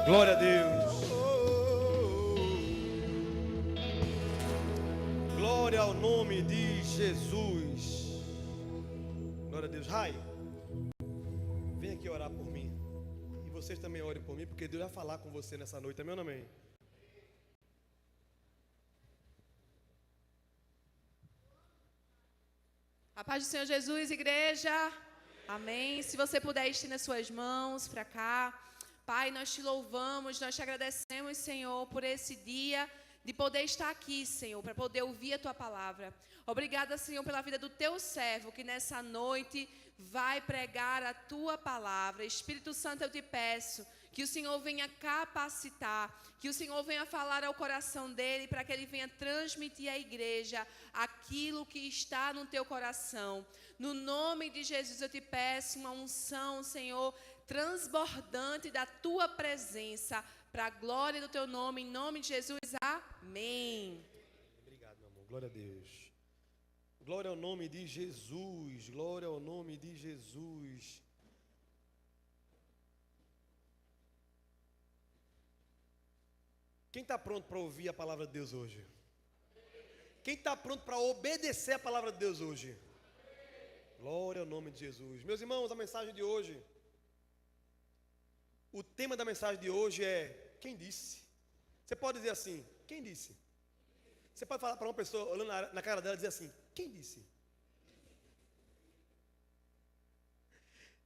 Glória a Deus. Glória ao nome de Jesus. Glória a Deus. Rai, vem aqui orar por mim. E vocês também orem por mim, porque Deus vai falar com você nessa noite. Amém ou não amém? A paz do Senhor Jesus, igreja. Amém. Se você puder estender suas mãos para cá. Pai, nós te louvamos, nós te agradecemos, Senhor, por esse dia de poder estar aqui, Senhor, para poder ouvir a tua palavra. Obrigada, Senhor, pela vida do teu servo, que nessa noite vai pregar a tua palavra. Espírito Santo, eu te peço que o Senhor venha capacitar, que o Senhor venha falar ao coração dele, para que ele venha transmitir à igreja aquilo que está no teu coração. No nome de Jesus eu te peço uma unção, Senhor, transbordante da tua presença, para a glória do teu nome, em nome de Jesus, amém. Obrigado, meu amor, glória a Deus. Glória ao nome de Jesus, glória ao nome de Jesus. Quem está pronto para ouvir a palavra de Deus hoje? Quem está pronto para obedecer a palavra de Deus hoje? Glória ao nome de Jesus. Meus irmãos, a mensagem de hoje, o tema da mensagem de hoje é: quem disse? Você pode dizer assim: quem disse? Você pode falar para uma pessoa, olhando na cara dela, dizer assim: quem disse?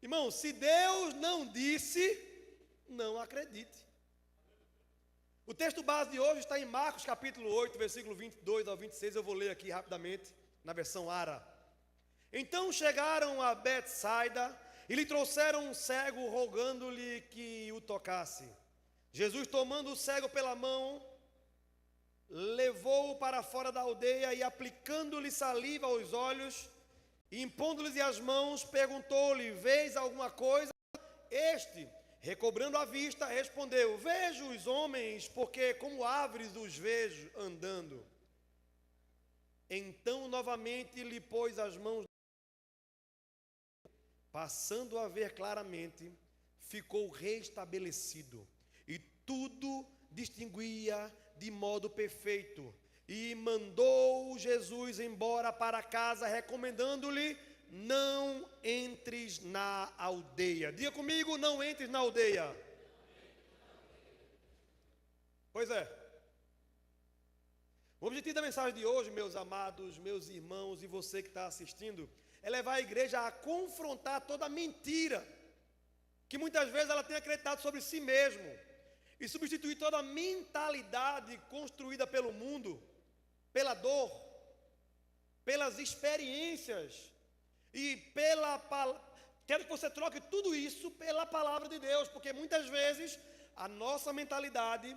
Irmão, se Deus não disse, não acredite. O texto base de hoje está em Marcos capítulo 8, versículo 22 ao 26. Eu vou ler aqui rapidamente, na versão Ara. Então chegaram a Betsaida e lhe trouxeram um cego, rogando-lhe que o tocasse. Jesus, tomando o cego pela mão, levou-o para fora da aldeia e, aplicando-lhe saliva aos olhos, e impondo-lhes as mãos, perguntou-lhe: vês alguma coisa? Este, recobrando a vista, respondeu: vejo os homens, porque como árvores os vejo andando. Então novamente lhe pôs as mãos, passando a ver claramente, ficou restabelecido, e tudo distinguia de modo perfeito. E mandou Jesus embora para casa, recomendando-lhe: não entres na aldeia. Diga comigo: não entres na aldeia. Pois é. O objetivo da mensagem de hoje, meus amados, meus irmãos e você que está assistindo, é levar a igreja a confrontar toda mentira que muitas vezes ela tem acreditado sobre si mesmo, e substituir toda a mentalidade construída pelo mundo, pela dor, pelas experiências e quero que você troque tudo isso pela palavra de Deus, porque muitas vezes a nossa mentalidade,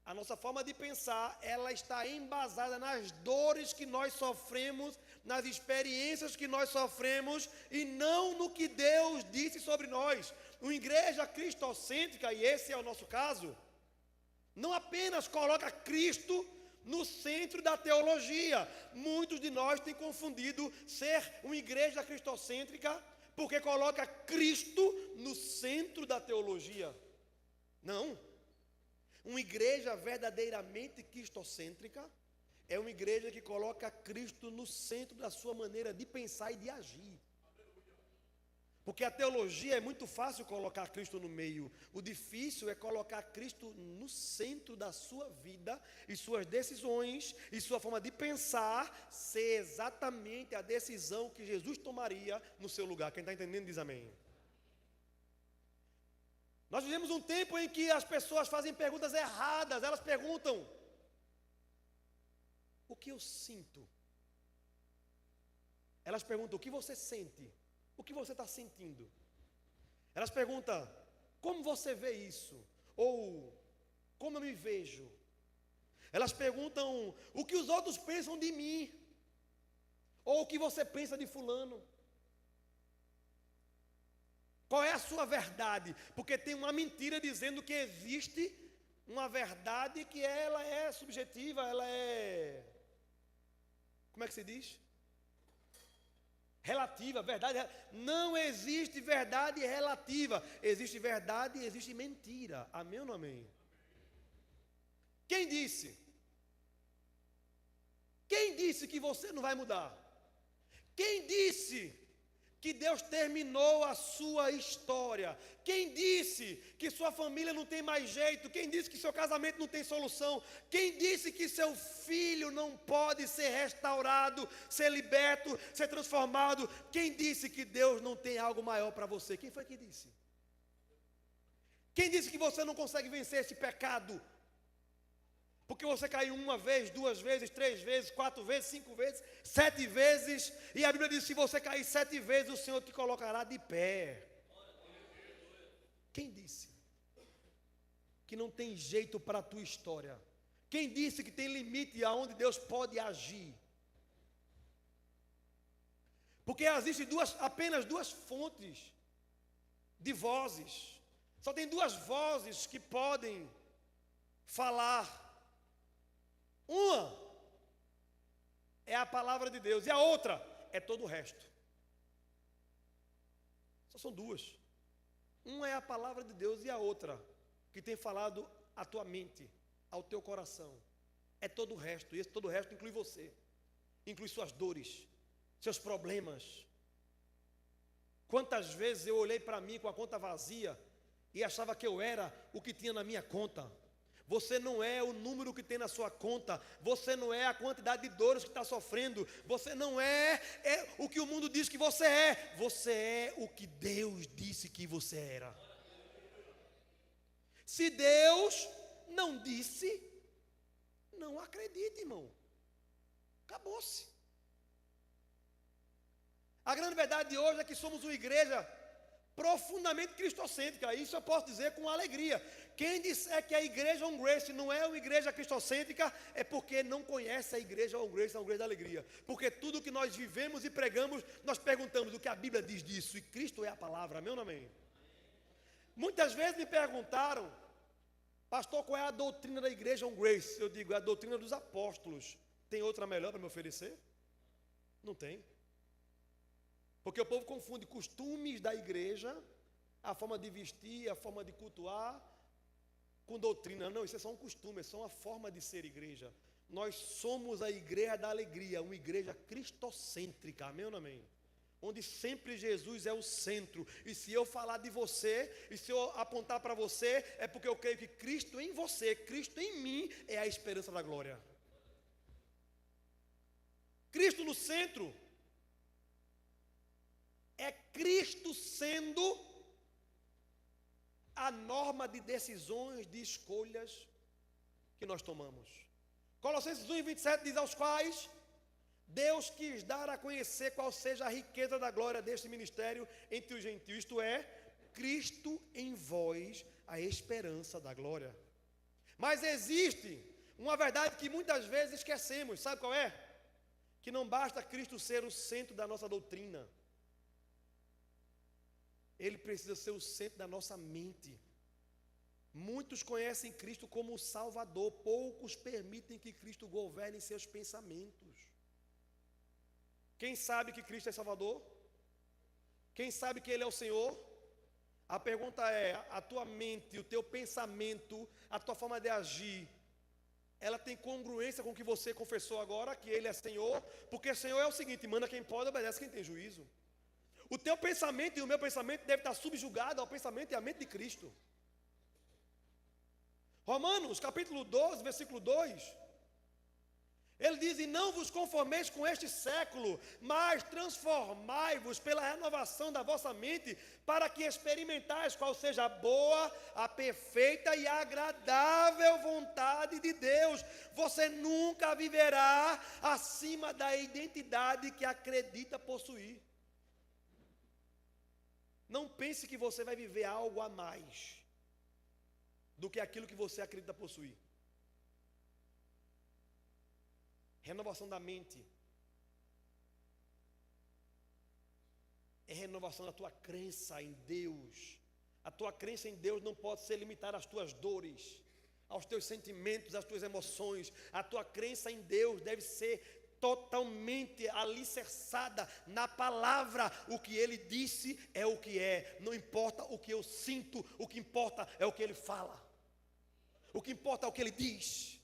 a nossa forma de pensar, ela está embasada nas dores que nós sofremos, nas experiências que nós sofremos, e não no que Deus disse sobre nós. Uma igreja cristocêntrica, e esse é o nosso caso, não apenas coloca Cristo no centro da teologia. Muitos de nós têm confundido ser uma igreja cristocêntrica porque coloca Cristo no centro da teologia. Não. Uma igreja verdadeiramente cristocêntrica é uma igreja que coloca Cristo no centro da sua maneira de pensar e de agir. Porque a teologia é muito fácil colocar Cristo no meio. O difícil é colocar Cristo no centro da sua vida e suas decisões e sua forma de pensar ser exatamente a decisão que Jesus tomaria no seu lugar. Quem está entendendo diz amém. Nós vivemos um tempo em que as pessoas fazem perguntas erradas. Elas perguntam: o que eu sinto? Elas perguntam: o que você sente? O que você está sentindo? Elas perguntam: como você vê isso? Ou como eu me vejo? Elas perguntam: o que os outros pensam de mim? Ou o que você pensa de fulano? Qual é a sua verdade? Porque tem uma mentira dizendo que existe uma verdade que ela é subjetiva, ela é... Como é que se diz? relativa, verdade. Não existe verdade relativa. Existe verdade e existe mentira. Amém ou não amém? Quem disse? Quem disse que você não vai mudar? Quem disse que Deus terminou a sua história? Quem disse que sua família não tem mais jeito? Quem disse que seu casamento não tem solução? Quem disse que seu filho não pode ser restaurado, ser liberto, ser transformado? Quem disse que Deus não tem algo maior para você? Quem foi que disse? Quem disse que você não consegue vencer esse pecado? Porque você caiu uma vez, 2 vezes, 3 vezes, 4 vezes, 5 vezes, 7 vezes. E a Bíblia diz que se você cair 7 vezes, o Senhor te colocará de pé. Quem disse que não tem jeito para a tua história? Quem disse que tem limite aonde Deus pode agir? Porque existem apenas 2 fontes de vozes. Só tem 2 vozes que podem falar. Uma é a palavra de Deus e a outra é todo o resto. Só são 2. Uma é a palavra de Deus e a outra que tem falado à tua mente, ao teu coração. É todo o resto. E esse todo o resto inclui você. Inclui suas dores, seus problemas. Quantas vezes eu olhei para mim com a conta vazia e achava que eu era o que tinha na minha conta. Você não é o número que tem na sua conta. Você não é a quantidade de dores que está sofrendo. Você não é o que o mundo diz que você é. Você é o que Deus disse que você era. Se Deus não disse, não acredite, irmão. Acabou-se. A grande verdade de hoje é que somos uma igreja profundamente cristocêntrica. Isso eu posso dizer com alegria. Quem disser que a igreja On Grace não é uma igreja cristocêntrica é porque não conhece a igreja On Grace, a On Grace da alegria. Porque tudo que nós vivemos e pregamos, nós perguntamos o que a Bíblia diz disso. E Cristo é a palavra, amém ou não amém? Muitas vezes me perguntaram, pastor, qual é a doutrina da igreja On Grace? Eu digo, é a doutrina dos apóstolos. Tem outra melhor para me oferecer? Não tem. Porque o povo confunde costumes da igreja, a forma de vestir, a forma de cultuar, com doutrina. Não, isso é só um costume, é só uma forma de ser igreja. Nós somos a igreja da alegria, uma igreja cristocêntrica, amém ou não amém? Onde sempre Jesus é o centro. E se eu falar de você, e se eu apontar para você, é porque eu creio que Cristo em você, Cristo em mim, é a esperança da glória. Cristo no centro é Cristo sendo a norma de decisões, de escolhas que nós tomamos. Colossenses 1:27 diz: aos quais Deus quis dar a conhecer qual seja a riqueza da glória deste ministério entre os gentios, isto é, Cristo em vós, a esperança da glória. Mas existe uma verdade que muitas vezes esquecemos, sabe qual é? Que não basta Cristo ser o centro da nossa doutrina. Ele precisa ser o centro da nossa mente. Muitos conhecem Cristo como o Salvador, poucos permitem que Cristo governe seus pensamentos. Quem sabe que Cristo é Salvador? Quem sabe que Ele é o Senhor? A pergunta é, a tua mente, o teu pensamento, a tua forma de agir, ela tem congruência com o que você confessou agora, que Ele é Senhor? Porque Senhor é o seguinte, manda quem pode, obedece quem tem juízo. O teu pensamento e o meu pensamento deve estar subjugado ao pensamento e à mente de Cristo. Romanos, capítulo 12, versículo 2. Ele diz, e não vos conformeis com este século, mas transformai-vos pela renovação da vossa mente, para que experimentais qual seja a boa, a perfeita e agradável vontade de Deus. Você nunca viverá acima da identidade que acredita possuir. Não pense que você vai viver algo a mais do que aquilo que você acredita possuir. Renovação da mente é renovação da tua crença em Deus. A tua crença em Deus não pode ser limitada às tuas dores, aos teus sentimentos, às tuas emoções. A tua crença em Deus deve ser totalmente alicerçada na palavra. O que ele disse é o que é. Não importa o que eu sinto, o que importa é o que ele fala. O que importa é o que ele diz.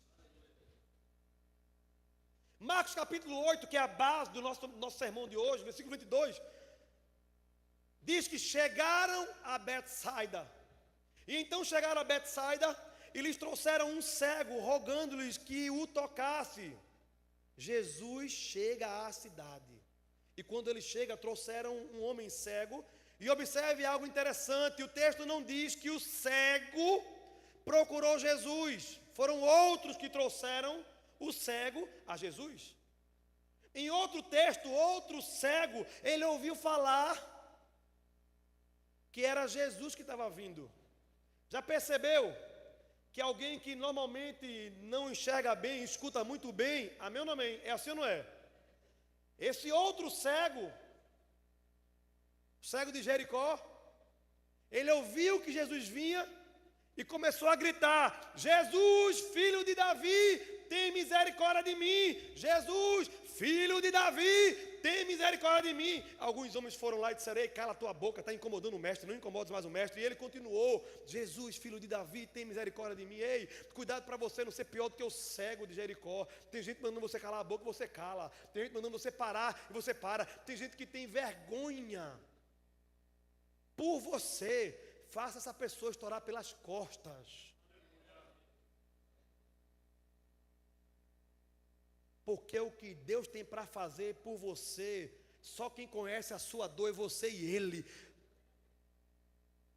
Marcos capítulo 8, que é a base do nosso sermão de hoje, versículo 22, diz que chegaram a Betsaida. E então chegaram a Betsaida e lhes trouxeram um cego, rogando-lhes que o tocasse. Jesus chega à cidade. E quando ele chega, trouxeram um homem cego. E observe algo interessante: o texto não diz que o cego procurou Jesus. Foram outros que trouxeram o cego a Jesus. Em outro texto, outro cego, ele ouviu falar que era Jesus que estava vindo. Já percebeu que alguém que normalmente não enxerga bem, escuta muito bem, amém ou não amém? É assim ou não é? Esse outro cego, o cego de Jericó, ele ouviu que Jesus vinha e começou a gritar: Jesus, filho de Davi, tem misericórdia de mim. Jesus, filho de Davi, tem misericórdia de mim. Alguns homens foram lá e disseram: ei, cala a tua boca, está incomodando o mestre, não incomodes mais o mestre. E ele continuou: Jesus, filho de Davi, tem misericórdia de mim. Ei, cuidado para você não ser pior do que o cego de Jericó. Tem gente mandando você calar a boca e você cala. Tem gente mandando você parar e você para. Tem gente que tem vergonha por você. Faça essa pessoa estourar pelas costas. Porque o que Deus tem para fazer por você, só quem conhece a sua dor é você e Ele.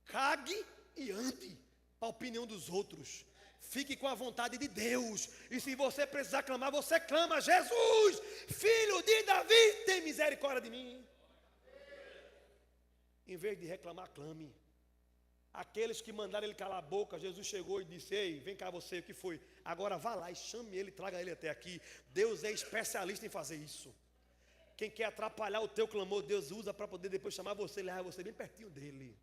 Cague e ande para a opinião dos outros. Fique com a vontade de Deus. E se você precisar clamar, você clama: Jesus, filho de Davi, tem misericórdia de mim. Em vez de reclamar, clame. Aqueles que mandaram ele calar a boca, Jesus chegou e disse: ei, vem cá você, o que foi? Agora vá lá e chame ele, traga ele até aqui. Deus é especialista em fazer isso. Quem quer atrapalhar o teu clamor, Deus usa para poder depois chamar você e levar você bem pertinho dele.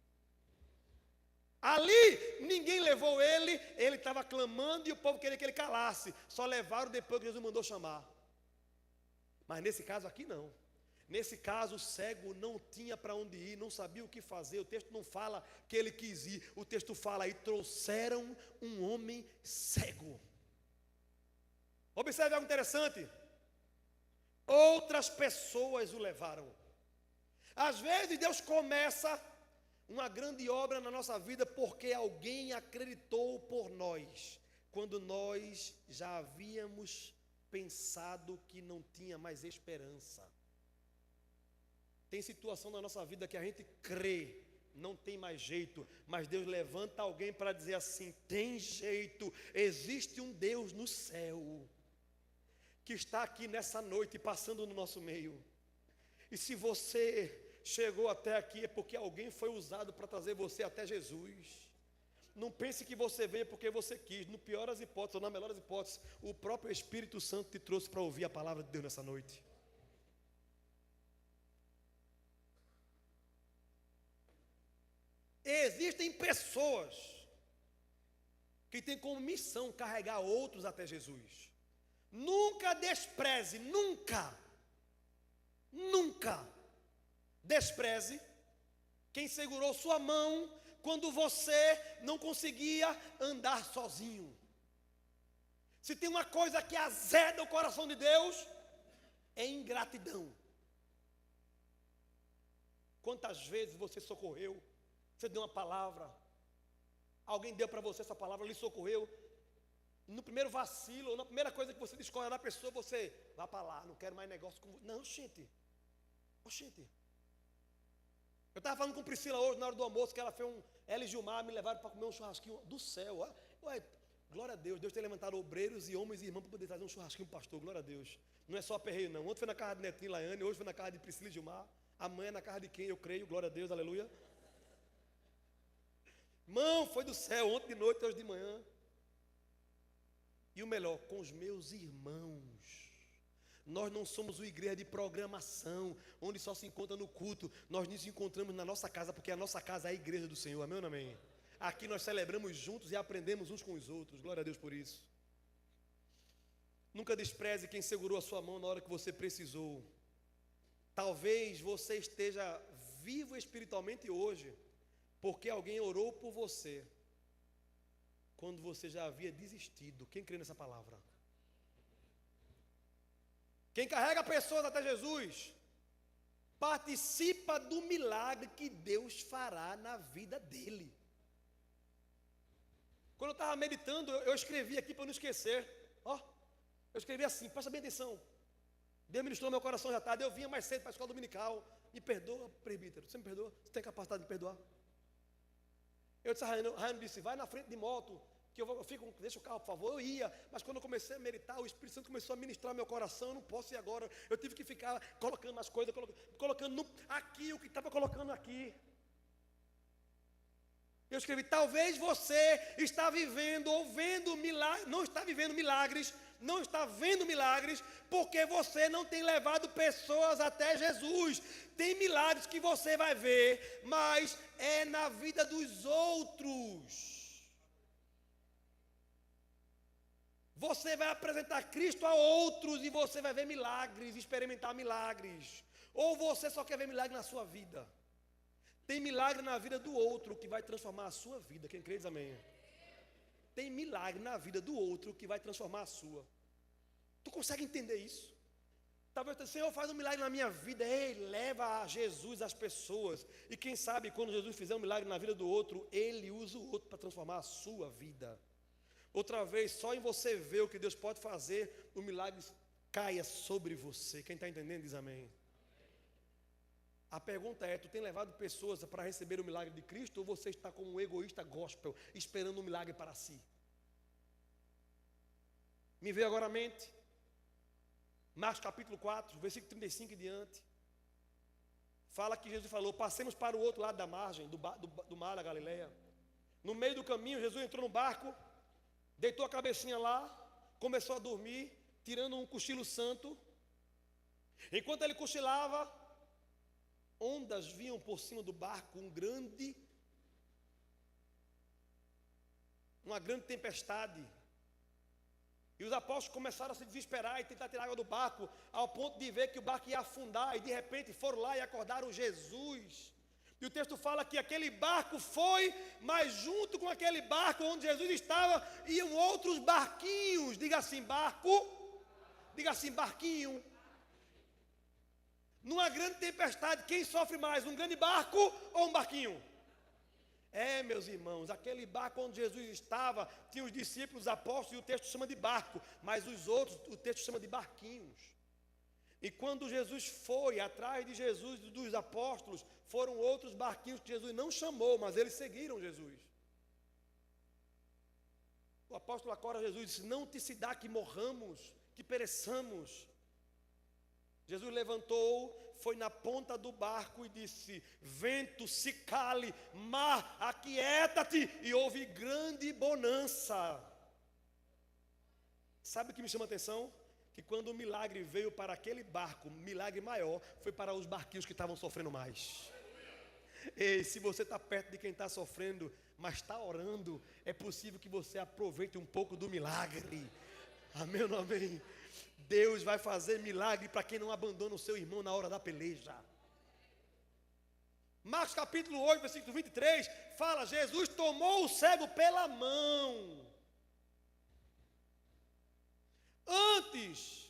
Ali, ninguém levou ele estava clamando e o povo queria que ele calasse. Só levaram depois que Jesus mandou chamar. Mas nesse caso aqui não. Nesse caso, o cego não tinha para onde ir, não sabia o que fazer. O texto não fala que ele quis ir, o texto fala: e trouxeram um homem cego. Observe algo interessante: outras pessoas o levaram. Às vezes Deus começa uma grande obra na nossa vida porque alguém acreditou por nós, quando nós já havíamos pensado que não tinha mais esperança. Tem situação na nossa vida que a gente crê, não tem mais jeito, mas Deus levanta alguém para dizer assim: tem jeito, existe um Deus no céu, que está aqui nessa noite, passando no nosso meio. E se você chegou até aqui, é porque alguém foi usado para trazer você até Jesus. Não pense que você veio porque você quis. No pior das hipóteses, ou na melhor das hipóteses, o próprio Espírito Santo te trouxe para ouvir a palavra de Deus nessa noite. Existem pessoas que têm como missão carregar outros até Jesus. Nunca despreze, nunca despreze quem segurou sua mão quando você não conseguia andar sozinho. Se tem uma coisa que azeda o coração de Deus, é ingratidão. Quantas vezes você socorreu? Você deu uma palavra, alguém deu para você essa palavra, lhe socorreu. No primeiro vacilo, ou na primeira coisa que você discorda da pessoa, você vai para lá, não quero mais negócio com você. Não, gente. Eu estava falando com Priscila hoje, na hora do almoço, que ela e Gilmar me levaram para comer um churrasquinho do céu. Ué, glória a Deus, Deus tem levantado obreiros e homens e irmãos para poder trazer um churrasquinho para o pastor, glória a Deus. Não é só aperreio não. Ontem foi na casa de Netinho e Laiane, hoje foi na casa de Priscila e Gilmar. Amanhã é na casa de quem? Eu creio, glória a Deus, aleluia. Irmão, foi do céu, ontem de noite, hoje de manhã. E o melhor, com os meus irmãos. Nós não somos uma igreja de programação, onde só se encontra no culto. Nós nos encontramos na nossa casa, porque a nossa casa é a igreja do Senhor, amém ou não amém? Aqui nós celebramos juntos e aprendemos uns com os outros, glória a Deus por isso. Nunca despreze quem segurou a sua mão na hora que você precisou. Talvez você esteja vivo espiritualmente hoje, porque alguém orou por você, quando você já havia desistido. Quem crê nessa palavra? Quem carrega pessoas até Jesus, participa do milagre que Deus fará na vida dele. Quando eu estava meditando, eu escrevi aqui para não esquecer. Eu escrevi assim, presta bem atenção. Deus ministrou meu coração já tarde. Eu vinha mais cedo para a escola dominical. Me perdoa, presbítero. Você me perdoa? Você tem capacidade de me perdoar? Eu disse a Raiane disse, vai na frente de moto, que eu fico, deixa o carro, por favor. Eu ia, mas quando eu comecei a meditar, o Espírito Santo começou a ministrar meu coração. Eu não posso ir agora. Eu tive que ficar colocando as coisas, colocando aqui o que estava colocando aqui. Eu escrevi, talvez você está vivendo ou vendo milagres, não está vivendo milagres, não está vendo milagres, porque você não tem levado pessoas até Jesus. Tem milagres que você vai ver, mas é na vida dos outros. Você vai apresentar Cristo a outros e você vai ver milagres, experimentar milagres. Ou você só quer ver milagre na sua vida. Tem milagre na vida do outro que vai transformar a sua vida. Quem crê diz amém. Tem milagre na vida do outro que vai transformar a sua. Tu consegue entender isso? Talvez o Senhor faz um milagre na minha vida. Ei, leva a Jesus as pessoas. E quem sabe quando Jesus fizer um milagre na vida do outro, Ele usa o outro para transformar a sua vida. Outra vez, só em você ver o que Deus pode fazer, o milagre caia sobre você. Quem está entendendo diz amém. A pergunta é, tu tem levado pessoas para receber o milagre de Cristo, ou você está como um egoísta gospel, esperando um milagre para si? Me veio agora à mente, Marcos capítulo 4, versículo 35 e diante, fala que Jesus falou, passemos para o outro lado da margem, do mar da Galileia. No meio do caminho, Jesus entrou no barco, deitou a cabecinha lá, começou a dormir, tirando um cochilo santo. Enquanto ele cochilava, ondas vinham por cima do barco, uma grande tempestade. E os apóstolos começaram a se desesperar e tentar tirar água do barco, ao ponto de ver que o barco ia afundar, e de repente foram lá e acordaram Jesus. E o texto fala que aquele barco foi, mas junto com aquele barco onde Jesus estava, iam outros barquinhos. Diga assim, barco. Diga assim, barquinho. Numa grande tempestade, quem sofre mais, um grande barco ou um barquinho? Meus irmãos, aquele barco onde Jesus estava, tinha os discípulos, os apóstolos, e o texto chama de barco, mas os outros, o texto chama de barquinhos. E quando Jesus foi atrás de Jesus e dos apóstolos, foram outros barquinhos que Jesus não chamou, mas eles seguiram Jesus. O apóstolo acorda Jesus disse, não te se dá que morramos, que pereçamos. Jesus levantou, foi na ponta do barco e disse, vento, se cale, mar, aquieta-te, e houve grande bonança. Sabe o que me chama a atenção? Que quando o milagre veio para aquele barco, milagre maior, foi para os barquinhos que estavam sofrendo mais. E se você está perto de quem está sofrendo, mas está orando, é possível que você aproveite um pouco do milagre. Amém ou não amém? Deus vai fazer milagre para quem não abandona o seu irmão na hora da peleja. Marcos capítulo 8, versículo 23, fala, Jesus tomou o cego pela mão. Antes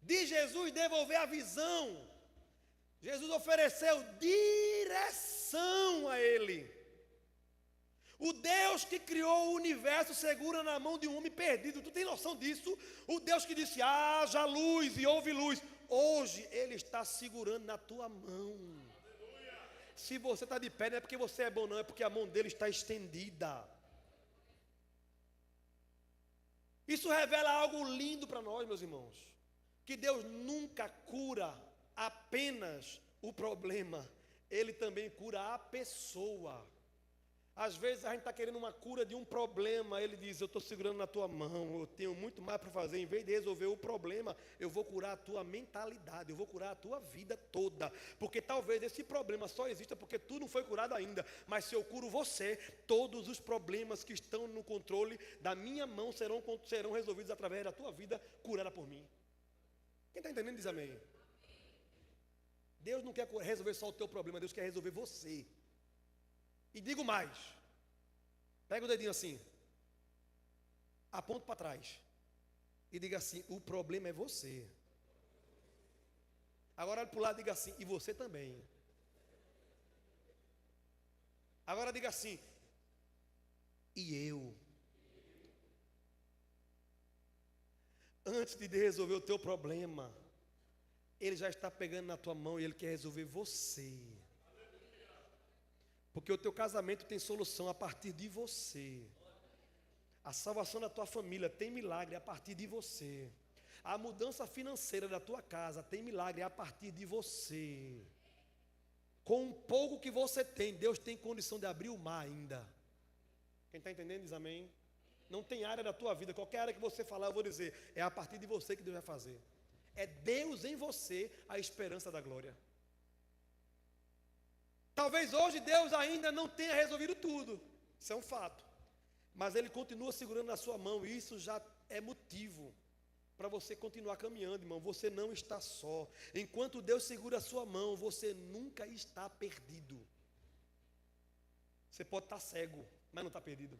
de Jesus devolver a visão, Jesus ofereceu direção a ele. O Deus que criou o universo segura na mão de um homem perdido. Tu tem noção disso? O Deus que disse, haja luz e houve luz. Hoje Ele está segurando na tua mão. Se você está de pé, não é porque você é bom, não. É porque a mão dele está estendida. Isso revela algo lindo para nós, meus irmãos. Que Deus nunca cura apenas o problema. Ele também cura a pessoa. Às vezes a gente está querendo uma cura de um problema, ele diz, eu estou segurando na tua mão, eu tenho muito mais para fazer. Em vez de resolver o problema, eu vou curar a tua mentalidade, eu vou curar a tua vida toda. Porque talvez esse problema só exista porque tu não foi curado ainda. Mas se eu curo você, todos os problemas que estão no controle da minha mão serão resolvidos através da tua vida curada por mim. Quem está entendendo diz amém. Deus não quer resolver só o teu problema, Deus quer resolver você. E digo mais, pega o dedinho assim, aponta para trás e diga assim, o problema é você. Agora olha para o lado e diga assim, e você também. Agora diga assim, e eu. Antes de resolver o teu problema, Ele já está pegando na tua mão e Ele quer resolver você. Porque o teu casamento tem solução a partir de você. A salvação da tua família tem milagre a partir de você. A mudança financeira da tua casa tem milagre a partir de você. Com o pouco que você tem, Deus tem condição de abrir o mar ainda. Quem está entendendo diz amém. Não tem área da tua vida, qualquer área que você falar eu vou dizer, é a partir de você que Deus vai fazer. É Deus em você a esperança da glória. Talvez hoje Deus ainda não tenha resolvido tudo, isso é um fato. Mas Ele continua segurando na sua mão e isso já é motivo para você continuar caminhando, irmão. Você não está só. Enquanto Deus segura a sua mão, você nunca está perdido. Você pode estar cego, mas não está perdido.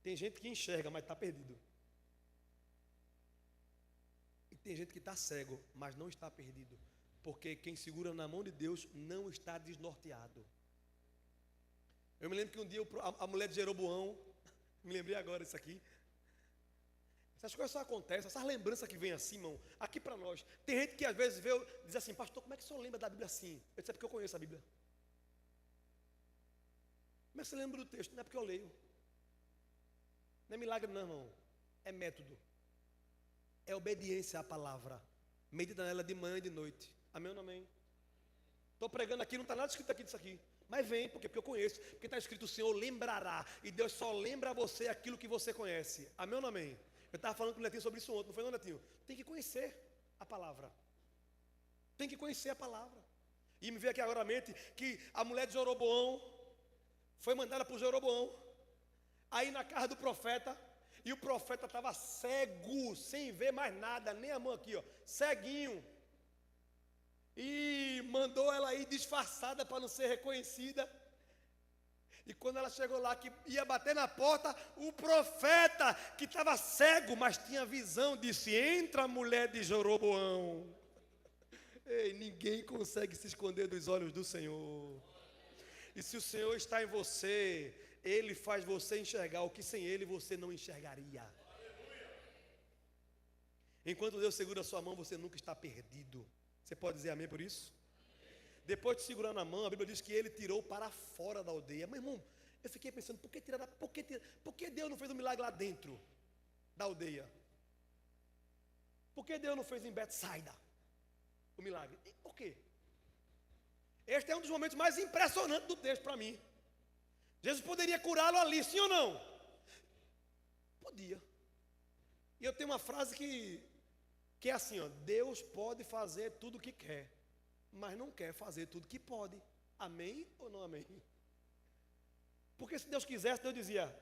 Tem gente que enxerga, mas está perdido. E tem gente que está cego, mas não está perdido. Porque quem segura na mão de Deus não está desnorteado. Eu me lembro que um dia a mulher de Jeroboão, me lembrei agora disso aqui. Essas coisas só acontecem, essas lembranças que vêm assim, irmão, aqui para nós. Tem gente que às vezes diz assim, pastor, como é que o senhor lembra da Bíblia assim? Eu disse, é porque eu conheço a Bíblia. Como é que você lembra do texto? Não é porque eu leio. Não é milagre não, irmão. É método. É obediência à palavra. Medita nela de manhã e de noite. Amém ou não amém? Estou pregando aqui, não está nada escrito aqui disso aqui. Mas vem, porque eu conheço. Porque está escrito, o Senhor lembrará. E Deus só lembra a você aquilo que você conhece. Amém ou não amém? Eu estava falando com o Netinho sobre isso ontem, não foi não, Netinho? Tem que conhecer a palavra. Tem que conhecer a palavra. E me veio aqui agora a mente que a mulher de Jeroboão foi mandada por Jeroboão. Aí na casa do profeta, e o profeta estava cego, sem ver mais nada, nem a mão aqui, ó, ceguinho. E mandou ela ir disfarçada para não ser reconhecida. E quando ela chegou lá, que ia bater na porta, o profeta, que estava cego, mas tinha visão, disse, entra, mulher de Jeroboão. Ei, ninguém consegue se esconder dos olhos do Senhor. E se o Senhor está em você, Ele faz você enxergar o que sem Ele você não enxergaria. Enquanto Deus segura a sua mão, você nunca está perdido. Você pode dizer amém por isso? Depois de segurar na mão, a Bíblia diz que Ele tirou para fora da aldeia. Mas irmão, eu fiquei pensando, por que Deus não fez um milagre lá dentro da aldeia? Por que Deus não fez em Betsaida o milagre? Por quê? Este é um dos momentos mais impressionantes do texto para mim. Jesus poderia curá-lo ali, sim ou não? Podia. E eu tenho uma frase que é assim, ó, Deus pode fazer tudo o que quer, mas não quer fazer tudo o que pode. Amém ou não amém? Porque se Deus quisesse, Deus dizia,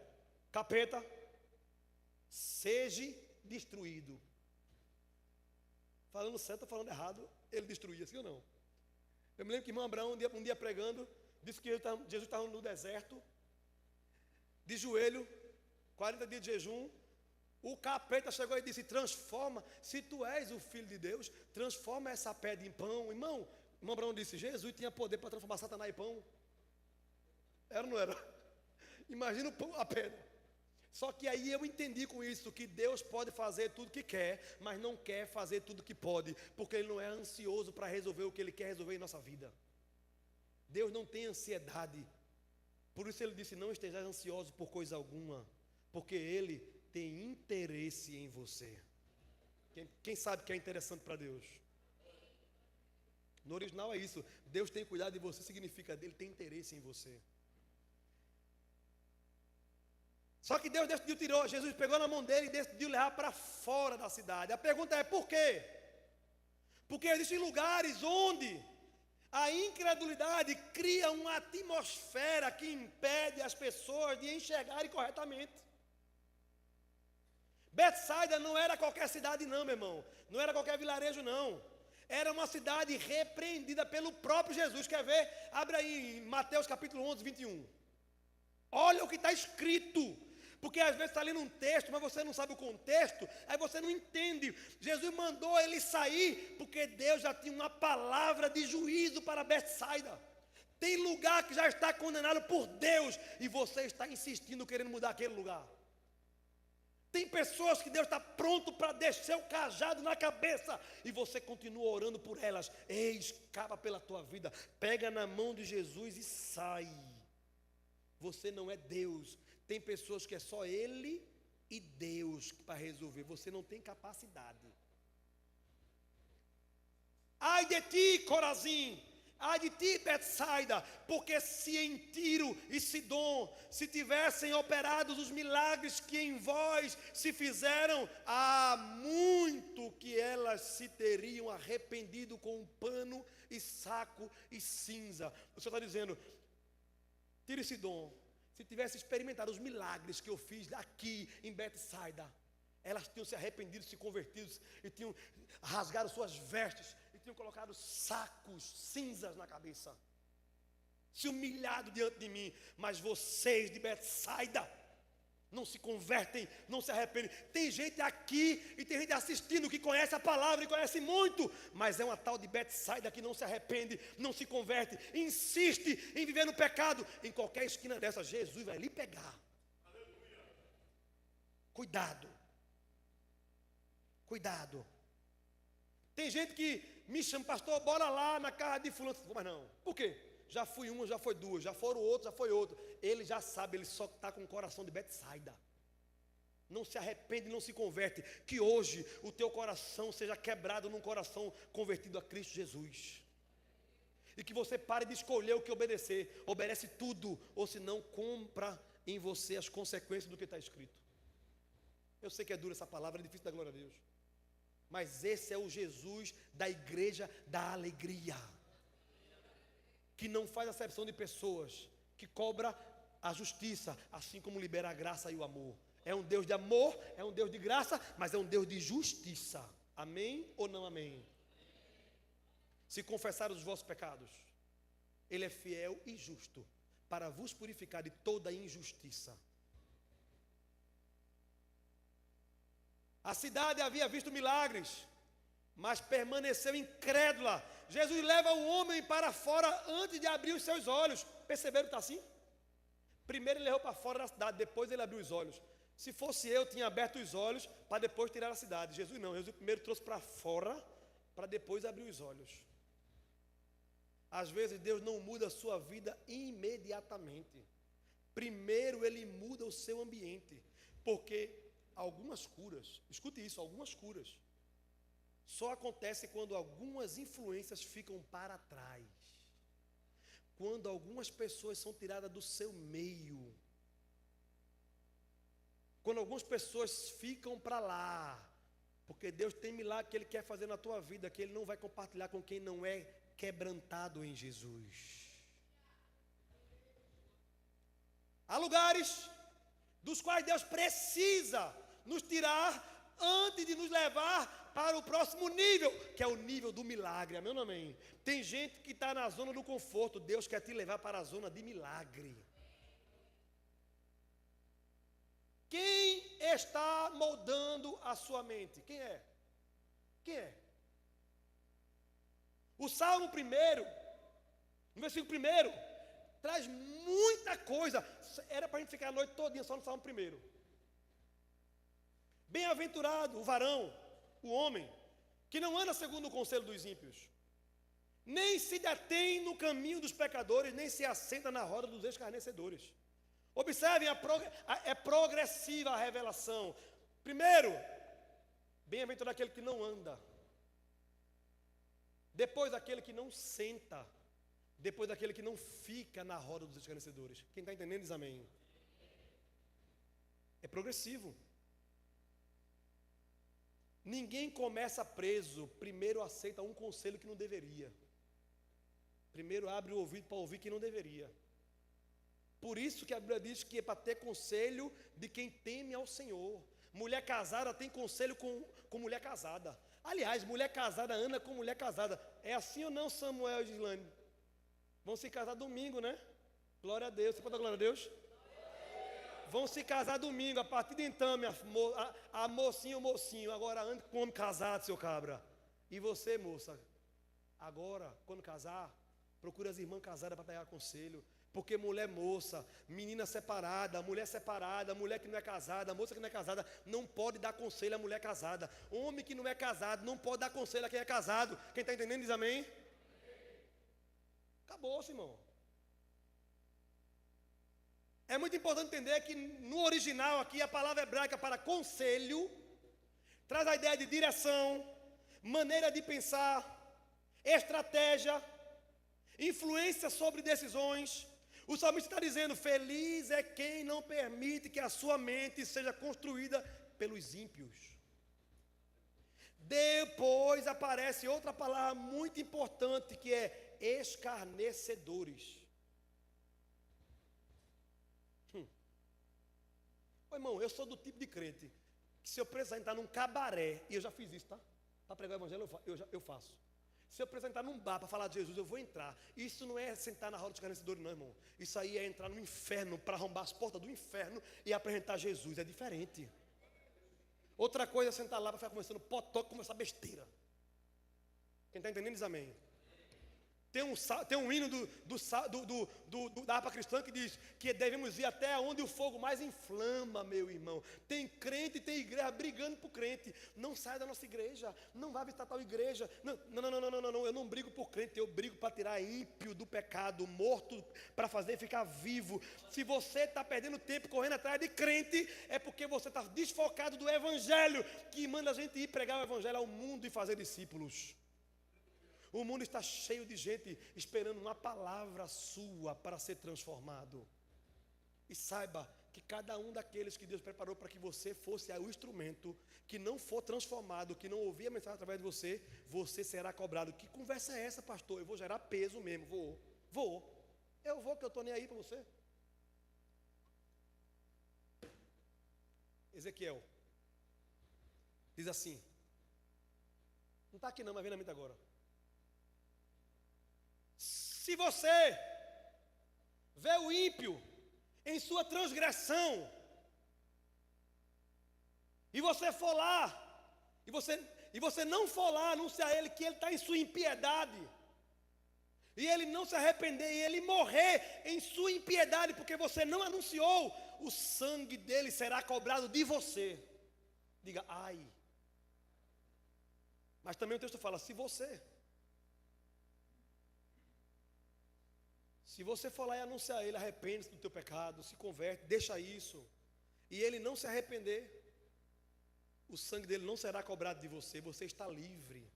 capeta, seja destruído. Falando certo ou falando errado, ele destruía, sim ou não? Eu me lembro que irmão Abraão, um dia pregando, disse que Jesus estava no deserto, de joelho, 40 dias de jejum. O capeta chegou e disse, transforma, se tu és o Filho de Deus, transforma essa pedra em pão. Irmão Abraão disse, Jesus tinha poder para transformar Satanás em pão. Era ou não era? Imagina a pedra. Só que aí eu entendi com isso que Deus pode fazer tudo que quer, mas não quer fazer tudo que pode, porque Ele não é ansioso para resolver o que Ele quer resolver em nossa vida. Deus não tem ansiedade. Por isso Ele disse, não estejais ansiosos por coisa alguma, porque Ele tem interesse em você. Quem sabe que é interessante para Deus? No original é isso. Deus tem cuidado de você, significa Ele tem interesse em você. Só que Deus decidiu, Jesus pegou na mão dele e decidiu levar para fora da cidade. A pergunta é, por quê? Porque existem lugares onde a incredulidade cria uma atmosfera que impede as pessoas de enxergarem corretamente. Betsaida não era qualquer cidade não, meu irmão. Não era qualquer vilarejo não. Era uma cidade repreendida pelo próprio Jesus. Quer ver? Abre aí em Mateus capítulo 11, 21. Olha o que está escrito. Porque às vezes está lendo um texto, mas você não sabe o contexto, aí você não entende. Jesus mandou ele sair, porque Deus já tinha uma palavra de juízo para Betsaida. Tem lugar que já está condenado por Deus, e você está insistindo, querendo mudar aquele lugar. Tem pessoas que Deus está pronto para descer o cajado na cabeça, e você continua orando por elas. Ei, escapa pela tua vida, pega na mão de Jesus e sai. Você não é Deus. Tem pessoas que é só Ele e Deus para resolver. Você não tem capacidade. Ai de ti, Corazim. Ai de ti, Betsaida. Porque se em Tiro e Sidom se tivessem operados os milagres que em vós se fizeram, há muito que elas se teriam arrependido com pano e saco e cinza. O Senhor está dizendo, Tiro e Sidom, se tivesse experimentado os milagres que eu fiz aqui em Betsaida, elas tinham se arrependido, se convertido, e tinham rasgado suas vestes, e tinham colocado sacos, cinzas na cabeça, se humilhado diante de mim. Mas vocês de Betsaida não se convertem, não se arrependem. Tem gente aqui e tem gente assistindo que conhece a palavra e conhece muito, mas é uma tal de Betsaida que não se arrepende, não se converte, insiste em viver no pecado. Em qualquer esquina dessa, Jesus vai lhe pegar. Aleluia. Cuidado. Cuidado. Tem gente que me chama, pastor, bora lá na casa de fulano. Mas não. Por quê? Já fui uma, já foi duas, já foram outro, já foi outro. Ele já sabe, ele só está com o coração de Betsaida. Não se arrepende, não se converte. Que hoje o teu coração seja quebrado num coração convertido a Cristo Jesus. E que você pare de escolher o que obedecer. Obedece tudo, ou senão compra em você as consequências do que está escrito. Eu sei que é dura essa palavra, é difícil dar glória a Deus. Mas esse é o Jesus da igreja da alegria, que não faz acepção de pessoas, que cobra a justiça, assim como libera a graça e o amor. É um Deus de amor, é um Deus de graça, mas é um Deus de justiça. Amém ou não amém? Se confessar os vossos pecados, Ele é fiel e justo para vos purificar de toda injustiça. A cidade havia visto milagres, mas permaneceu incrédula. Jesus leva o homem para fora antes de abrir os seus olhos. Perceberam que está assim? Primeiro ele levou para fora da cidade, depois ele abriu os olhos. Se fosse eu, tinha aberto os olhos para depois tirar a cidade. Jesus não, Jesus primeiro trouxe para fora, para depois abrir os olhos. Às vezes Deus não muda a sua vida imediatamente. Primeiro Ele muda o seu ambiente. Porque algumas curas, escute isso, algumas curas só acontecem quando algumas influências ficam para trás. Quando algumas pessoas são tiradas do seu meio. Quando algumas pessoas ficam para lá. Porque Deus tem milagre que Ele quer fazer na tua vida, que Ele não vai compartilhar com quem não é quebrantado em Jesus. Há lugares dos quais Deus precisa nos tirar antes de nos levar para o próximo nível, que é o nível do milagre. Amém ou não amém? Tem gente que está na zona do conforto. Deus quer te levar para a zona de milagre. Quem está moldando a sua mente? Quem é? Quem é? O Salmo 1, no versículo 1, traz muita coisa. Era para a gente ficar a noite todinha só no Salmo 1. Bem-aventurado o varão, o homem, que não anda segundo o conselho dos ímpios, nem se detém no caminho dos pecadores, nem se assenta na roda dos escarnecedores. Observem, é progressiva a revelação. Primeiro, bem-aventurado aquele que não anda. Depois, aquele que não senta. Depois, aquele que não fica na roda dos escarnecedores. Quem está entendendo diz amém. É progressivo. Ninguém começa preso, primeiro aceita um conselho que não deveria. Primeiro abre o ouvido para ouvir que não deveria. Por isso que a Bíblia diz que é para ter conselho de quem teme ao Senhor. Mulher casada tem conselho com mulher casada. Aliás, mulher casada anda com mulher casada. É assim ou não, Samuel e Gislane? Vão se casar domingo, né? Glória a Deus. Você pode dar glória a Deus? Vão se casar domingo. A partir de então, a mocinha, o mocinho, agora ande com homem casado, seu cabra. E você, moça, agora, quando casar, procure as irmãs casadas para pegar conselho. Porque mulher moça, menina separada, mulher que não é casada, moça que não é casada, não pode dar conselho à mulher casada. Homem que não é casado não pode dar conselho a quem é casado. Quem está entendendo diz amém? Acabou-se, irmão. É muito importante entender que no original aqui a palavra hebraica para conselho traz a ideia de direção, maneira de pensar, estratégia, influência sobre decisões. O salmista está dizendo: feliz é quem não permite que a sua mente seja construída pelos ímpios. Depois aparece outra palavra muito importante que é escarnecedores. Ô, irmão, eu sou do tipo de crente que se eu precisar entrar num cabaré, e eu já fiz isso, tá? Para pregar o evangelho eu faço. Se eu precisar entrar num bar para falar de Jesus, eu vou entrar. Isso não é sentar na roda dos escarnecedores, não, irmão. Isso aí é entrar no inferno, para arrombar as portas do inferno e apresentar Jesus. É diferente. Outra coisa é sentar lá para ficar conversando potoque, conversar besteira. Quem está entendendo diz amém. Tem um hino da harpa cristã que diz que devemos ir até onde o fogo mais inflama, meu irmão. Tem crente, tem igreja brigando por crente. Não saia da nossa igreja, não vá visitar tal igreja. Não, eu não brigo por crente, eu brigo para tirar ímpio do pecado, morto para fazer ficar vivo. Se você está perdendo tempo correndo atrás de crente, é porque você está desfocado do evangelho, que manda a gente ir pregar o evangelho ao mundo e fazer discípulos. O mundo está cheio de gente esperando uma palavra sua para ser transformado. E saiba que cada um daqueles que Deus preparou para que você fosse o instrumento, que não for transformado, que não ouvir a mensagem através de você, você será cobrado. Que conversa é essa, pastor? Eu vou gerar peso mesmo, vou. Eu vou, que eu estou nem aí para você. Ezequiel diz assim, não está aqui não, mas vem na mente agora. Se você vê o ímpio em sua transgressão, e você for lá, e você não for lá anunciar a ele que ele está em sua impiedade, e ele não se arrepender, e ele morrer em sua impiedade, porque você não anunciou, o sangue dele será cobrado de você. Diga, ai. Mas também o texto fala, se você for lá e anunciar a ele, arrepende-se do teu pecado, se converte, deixa isso, e ele não se arrepender, o sangue dele não será cobrado de você, você está livre.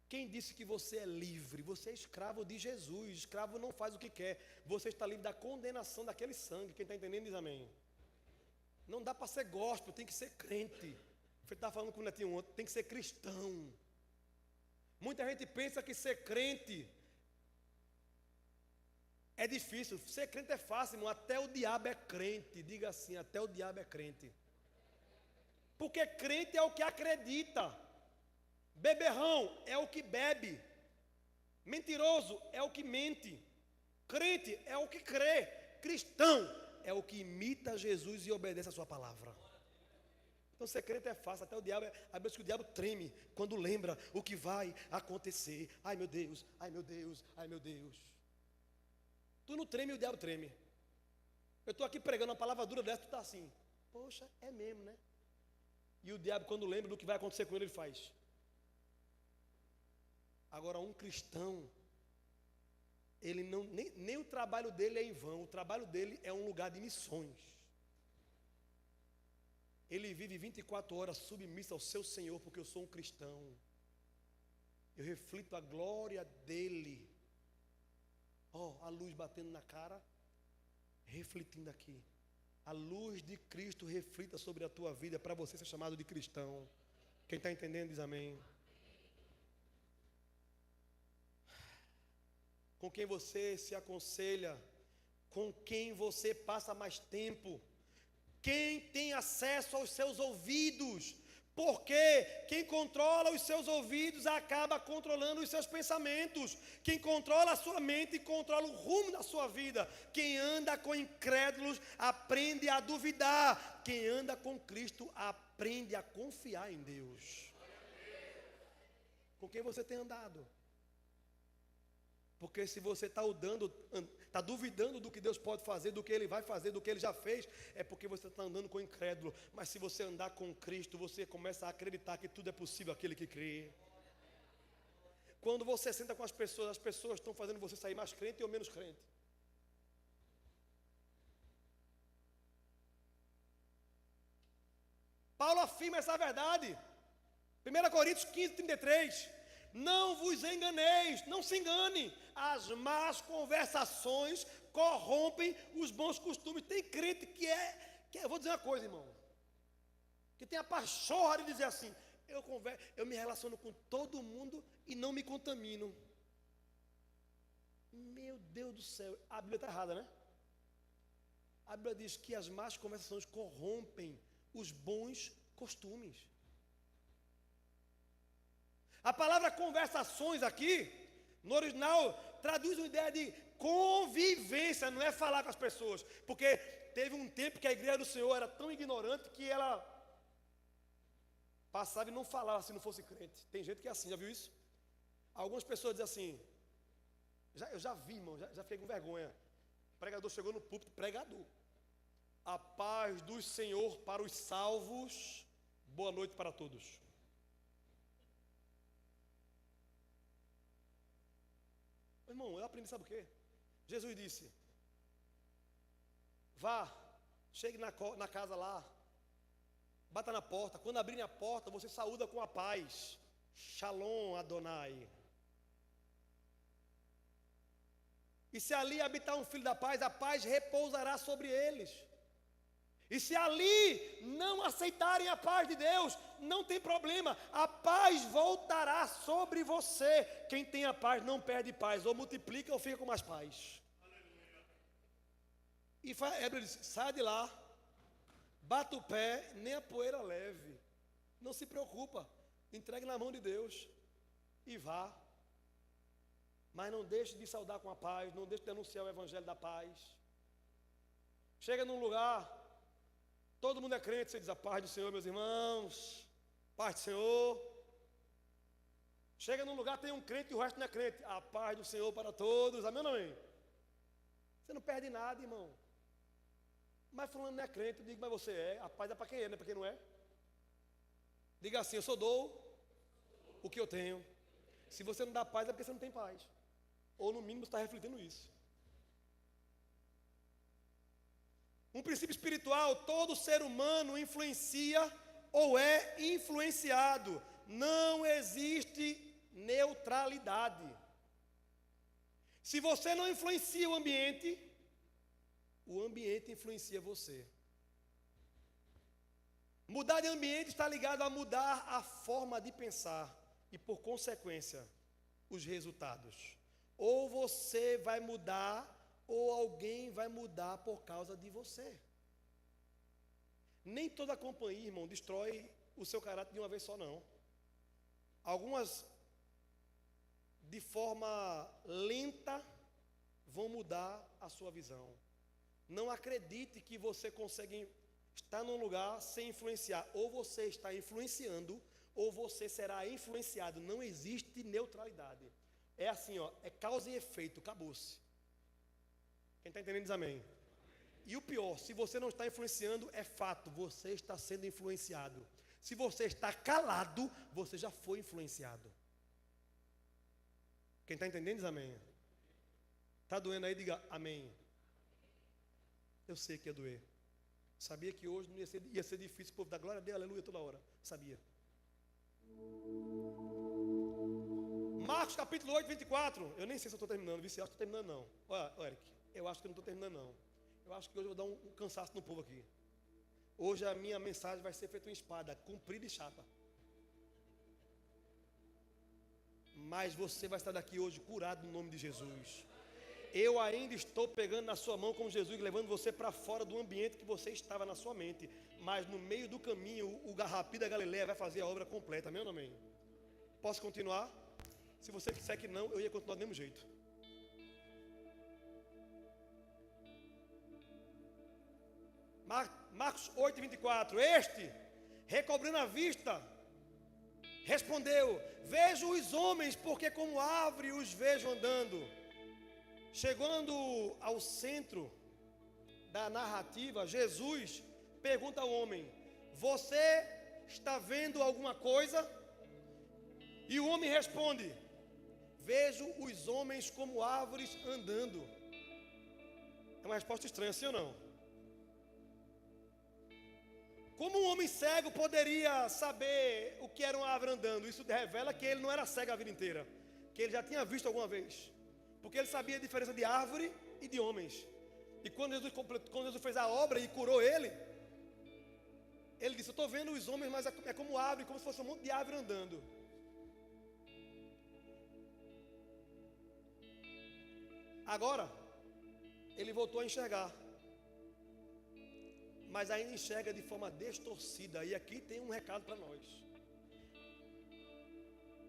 Quem disse que você é livre? Você é escravo de Jesus, escravo não faz o que quer, você está livre da condenação daquele sangue. Quem está entendendo diz amém. Não dá para ser gospel, tem que ser crente. Você estava falando com o Netinho ontem, tem que ser cristão. Muita gente pensa que ser crente é difícil. Ser crente é fácil, irmão. Até o diabo é crente. Diga assim, até o diabo é crente. Porque crente é o que acredita. Beberrão é o que bebe. Mentiroso é o que mente. Crente é o que crê. Cristão é o que imita Jesus e obedece a sua palavra. Então ser crente é fácil. Até o diabo, a Bíblia diz que o diabo treme quando lembra o que vai acontecer. Ai meu Deus, ai meu Deus, ai meu Deus. Tu não treme, o diabo treme. Eu estou aqui pregando uma palavra dura dessa, tu está assim, poxa, é mesmo, né? E o diabo, quando lembra do que vai acontecer com ele, ele faz. Agora, um cristão, ele não, nem o trabalho dele é em vão, o trabalho dele é um lugar de missões. Ele vive 24 horas submisso ao seu Senhor, porque eu sou um cristão. Eu reflito a glória dele. A luz batendo na cara, refletindo aqui. a luz de Cristo reflita sobre a tua vida para você ser chamado de cristão. Quem está entendendo diz amém. Com quem você se aconselha, com quem você passa mais tempo, quem tem acesso aos seus ouvidos, porque quem controla os seus ouvidos acaba controlando os seus pensamentos. Quem controla a sua mente controla o rumo da sua vida. Quem anda com incrédulos aprende a duvidar. Quem anda com Cristo aprende a confiar em Deus. Com quem você tem andado? Porque se você está duvidando do que Deus pode fazer, do que Ele vai fazer, do que Ele já fez, é porque você está andando com o incrédulo. Mas se você andar com Cristo, você começa a acreditar que tudo é possível aquele que crê. Quando você senta com as pessoas estão fazendo você sair mais crente ou menos crente. Paulo afirma essa verdade. 1 Coríntios 15, 33. Não vos enganeis, não se engane. As más conversações corrompem os bons costumes. Tem crente que eu vou dizer uma coisa, irmão, que tem a pachorra de dizer assim: eu me relaciono com todo mundo e não me contamino. Meu Deus do céu, a Bíblia está errada, né? A Bíblia diz que as más conversações corrompem os bons costumes. A palavra conversações aqui, no original, traduz uma ideia de convivência, não é falar com as pessoas. Porque teve um tempo que a igreja do Senhor era tão ignorante que ela passava e não falava se não fosse crente. Tem gente que é assim, já viu isso? Algumas pessoas dizem assim, eu já vi, irmão, já fiquei com vergonha. O pregador chegou no púlpito, pregador: a paz do Senhor para os salvos, boa noite para todos. Irmão, eu aprendi, sabe o quê? Jesus disse: vá, chegue na casa lá, bata na porta. Quando abrirem a porta, você saúda com a paz. Shalom Adonai. E se ali habitar um filho da paz, a paz repousará sobre eles. E se ali não aceitarem a paz de Deus, não tem problema, a paz voltará sobre você. Quem tem a paz não perde paz, ou multiplica ou fica com mais paz. E Hebreus disse: sai de lá, bata o pé, nem a poeira leve. Não se preocupa, entregue na mão de Deus e vá. Mas não deixe de saudar com a paz, não deixe de denunciar o evangelho da paz. Chega num lugar, todo mundo é crente, você diz: a paz do Senhor, meus irmãos, paz do Senhor. Chega num lugar, tem um crente e o resto não é crente: a paz do Senhor para todos, amém ou não amém? Você não perde nada, irmão. Mas fulano não é crente, eu digo: mas você é. A paz é para quem é, não é para quem não é. Diga assim: eu só dou o que eu tenho. Se você não dá paz, é porque você não tem paz. Ou no mínimo você está refletindo isso. Um princípio espiritual: todo ser humano influencia ou é influenciado. Não existe neutralidade. Se você não influencia o ambiente influencia você. Mudar de ambiente está ligado a mudar a forma de pensar e, por consequência, os resultados. Ou você vai mudar, ou alguém vai mudar por causa de você. Nem toda companhia, irmão, destrói o seu caráter de uma vez só, não. Algumas, de forma lenta, vão mudar a sua visão. Não acredite que você consegue estar num lugar sem influenciar. Ou você está influenciando, ou você será influenciado. Não existe neutralidade. É assim, ó, é causa e efeito, acabou-se. Quem está entendendo diz amém. E o pior: se você não está influenciando, é fato, você está sendo influenciado. Se você está calado, você já foi influenciado. Quem está entendendo diz amém. Está doendo aí, diga amém. Eu sei que ia doer. Sabia que hoje não ia ser difícil, o povo da glória a Deus, aleluia, toda hora. Sabia. Marcos capítulo 8, 24. Eu nem sei se eu estou terminando, viu? Se eu estou terminando, não. Olha, Eric, eu acho que eu não estou terminando, não. Eu acho que hoje eu vou dar um cansaço no povo aqui. Hoje a minha mensagem vai ser feita uma espada, comprida e chata. Mas você vai estar daqui hoje curado no nome de Jesus. Eu ainda estou pegando na sua mão como Jesus, levando você para fora do ambiente que você estava na sua mente. Mas no meio do caminho, o Rapi da Galileia vai fazer a obra completa. Amém ou não amém? Posso continuar? Se você disser que não, eu ia continuar do mesmo jeito. Marcos 8, 24. Este, recobrando a vista, respondeu: vejo os homens, porque como árvore os vejo andando. Chegando ao centro da narrativa, Jesus pergunta ao homem: você está vendo alguma coisa? E o homem responde: vejo os homens como árvores andando. É uma resposta estranha, sim ou não? Como um homem cego poderia saber o que era uma árvore andando? Isso revela que ele não era cego a vida inteira, que ele já tinha visto alguma vez, porque ele sabia a diferença de árvore e de homens. E quando Jesus fez a obra e curou ele disse: eu estou vendo os homens, mas é como árvore, como se fosse um monte de árvore andando. Agora, ele voltou a enxergar, mas ainda enxerga de forma distorcida. E aqui tem um recado para nós.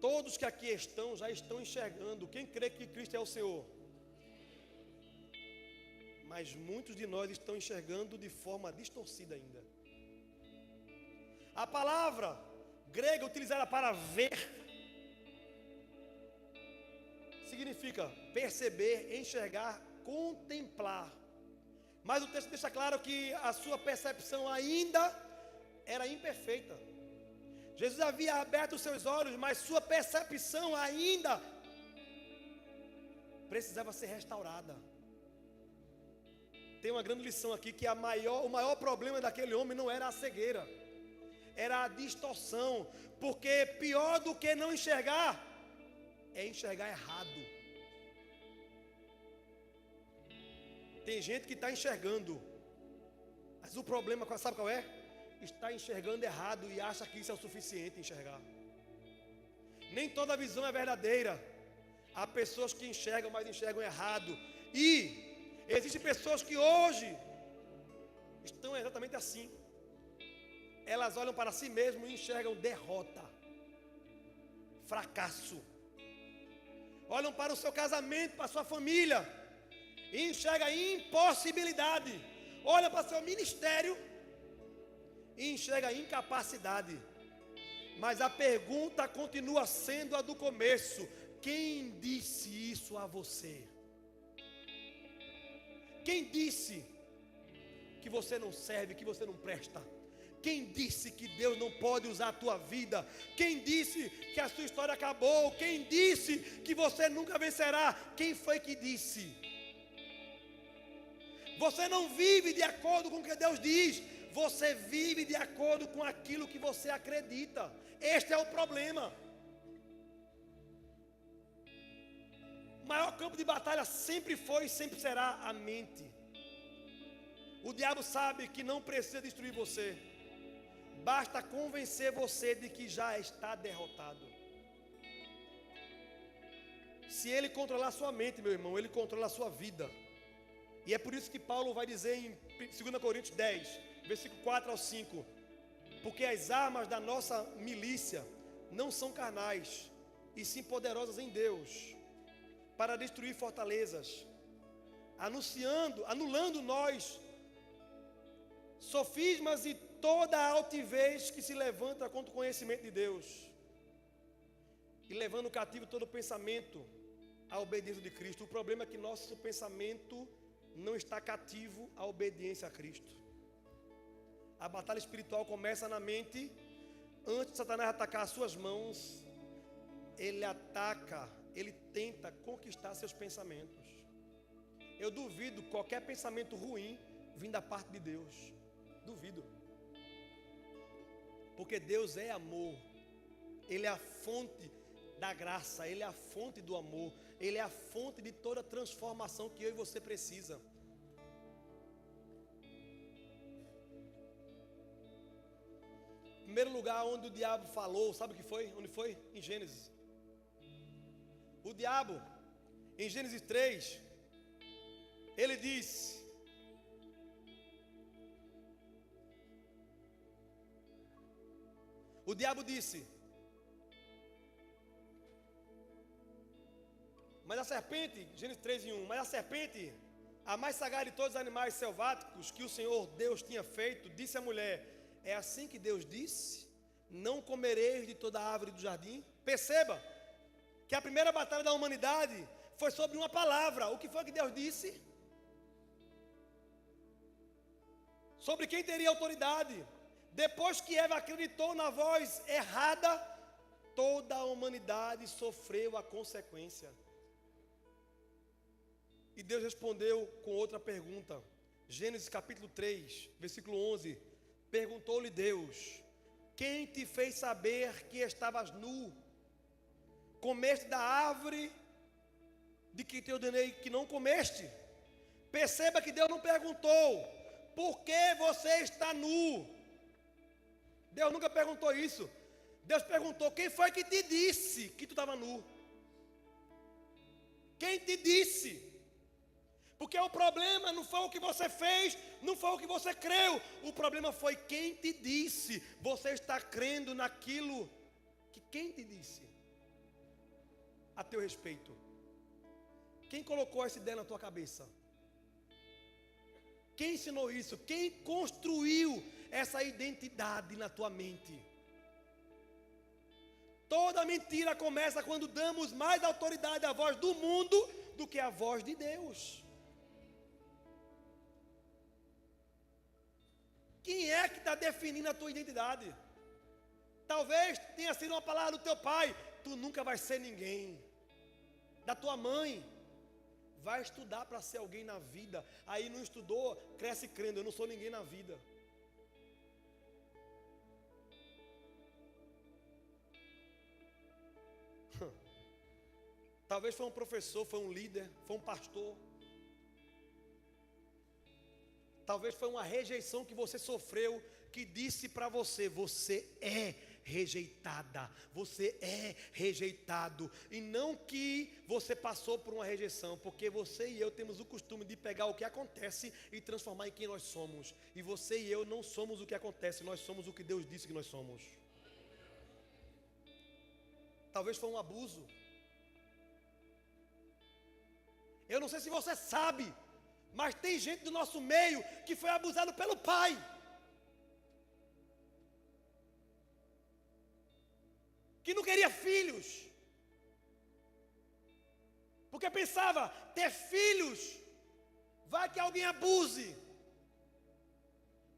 Todos que aqui estão, já estão enxergando. Quem crê que Cristo é o Senhor? Mas muitos de nós estão enxergando de forma distorcida ainda. A palavra grega utilizada para ver significa perceber, enxergar, contemplar. Mas o texto deixa claro que a sua percepção ainda era imperfeita. Jesus havia aberto os seus olhos, mas sua percepção ainda precisava ser restaurada. Tem uma grande lição aqui, que o maior problema daquele homem não era a cegueira, era a distorção. Porque pior do que não enxergar é enxergar errado. Tem gente que está enxergando, mas o problema, sabe qual é? Está enxergando errado e acha que isso é o suficiente enxergar. Nem toda visão é verdadeira. Há pessoas que enxergam, mas enxergam errado. E existem pessoas que hoje estão exatamente assim. Elas olham para si mesmas e enxergam derrota, fracasso. Olham para o seu casamento, para a sua família, e enxerga impossibilidade. Olha para seu ministério e enxerga incapacidade. Mas a pergunta continua sendo a do começo: quem disse isso a você? Quem disse que você não serve, que você não presta? Quem disse que Deus não pode usar a tua vida? Quem disse que a sua história acabou? Quem disse que você nunca vencerá? Quem foi que disse? Você não vive de acordo com o que Deus diz, você vive de acordo com aquilo que você acredita. Este é o problema. O maior campo de batalha sempre foi e sempre será a mente. O diabo sabe que não precisa destruir você, basta convencer você de que já está derrotado. Se ele controlar sua mente, meu irmão, ele controla a sua vida. E é por isso que Paulo vai dizer em 2 Coríntios 10, versículo 4 ao 5: porque as armas da nossa milícia não são carnais, e sim poderosas em Deus, para destruir fortalezas, anulando nós sofismas e toda a altivez que se levanta contra o conhecimento de Deus, e levando cativo todo pensamento à obediência de Cristo. O problema é que nosso pensamento não está cativo à obediência a Cristo. A batalha espiritual começa na mente. Antes de Satanás atacar as suas mãos, ele tenta conquistar seus pensamentos. Eu duvido qualquer pensamento ruim vindo da parte de Deus. Duvido. Porque Deus é amor. Ele é a fonte da graça, Ele é a fonte do amor, Ele é a fonte de toda transformação que eu e você precisa. primeiro lugar onde o diabo falou, sabe o que foi? Onde foi? Em Gênesis. O diabo, em Gênesis 3, ele disse: o diabo disse: mas a serpente, Gênesis 3:1, mas a serpente, a mais sagaz de todos os animais selváticos que o Senhor Deus tinha feito, disse à mulher: é assim que Deus disse, não comereis de toda a árvore do jardim? Perceba que a primeira batalha da humanidade foi sobre uma palavra. O que foi que Deus disse? Sobre quem teria autoridade. Depois que Eva acreditou na voz errada, toda a humanidade sofreu a consequência. E Deus respondeu com outra pergunta. Gênesis capítulo 3, versículo 11. Perguntou-lhe Deus: quem te fez saber que estavas nu? Comeste da árvore de que te ordenei que não comeste? Perceba que Deus não perguntou: por que você está nu? Deus nunca perguntou isso. Deus perguntou: quem foi que te disse que tu estava nu? Quem te disse? Porque o problema não foi o que você fez, não foi o que você creu. O problema foi quem te disse. Você está crendo naquilo que quem te disse a teu respeito. Quem colocou essa ideia na tua cabeça? Quem ensinou isso? Quem construiu essa identidade na tua mente? Toda mentira começa quando damos mais autoridade à voz do mundo do que à voz de Deus. Quem é que está definindo a tua identidade? Talvez tenha sido uma palavra do teu pai: tu nunca vai ser ninguém. Da tua mãe: vai estudar para ser alguém na vida. Aí não estudou, cresce crendo: eu não sou ninguém na vida. Talvez foi um professor, foi um líder, foi um pastor. Talvez foi uma rejeição que você sofreu, que disse para você: você é rejeitada, você é rejeitado. E não que você passou por uma rejeição, porque você e eu temos o costume de pegar o que acontece e transformar em quem nós somos. E você e eu não somos o que acontece, nós somos o que Deus disse que nós somos. Talvez foi um abuso. Eu não sei se você sabe, mas tem gente do nosso meio que foi abusado pelo pai. Que não queria filhos. Porque pensava: ter filhos, vai que alguém abuse.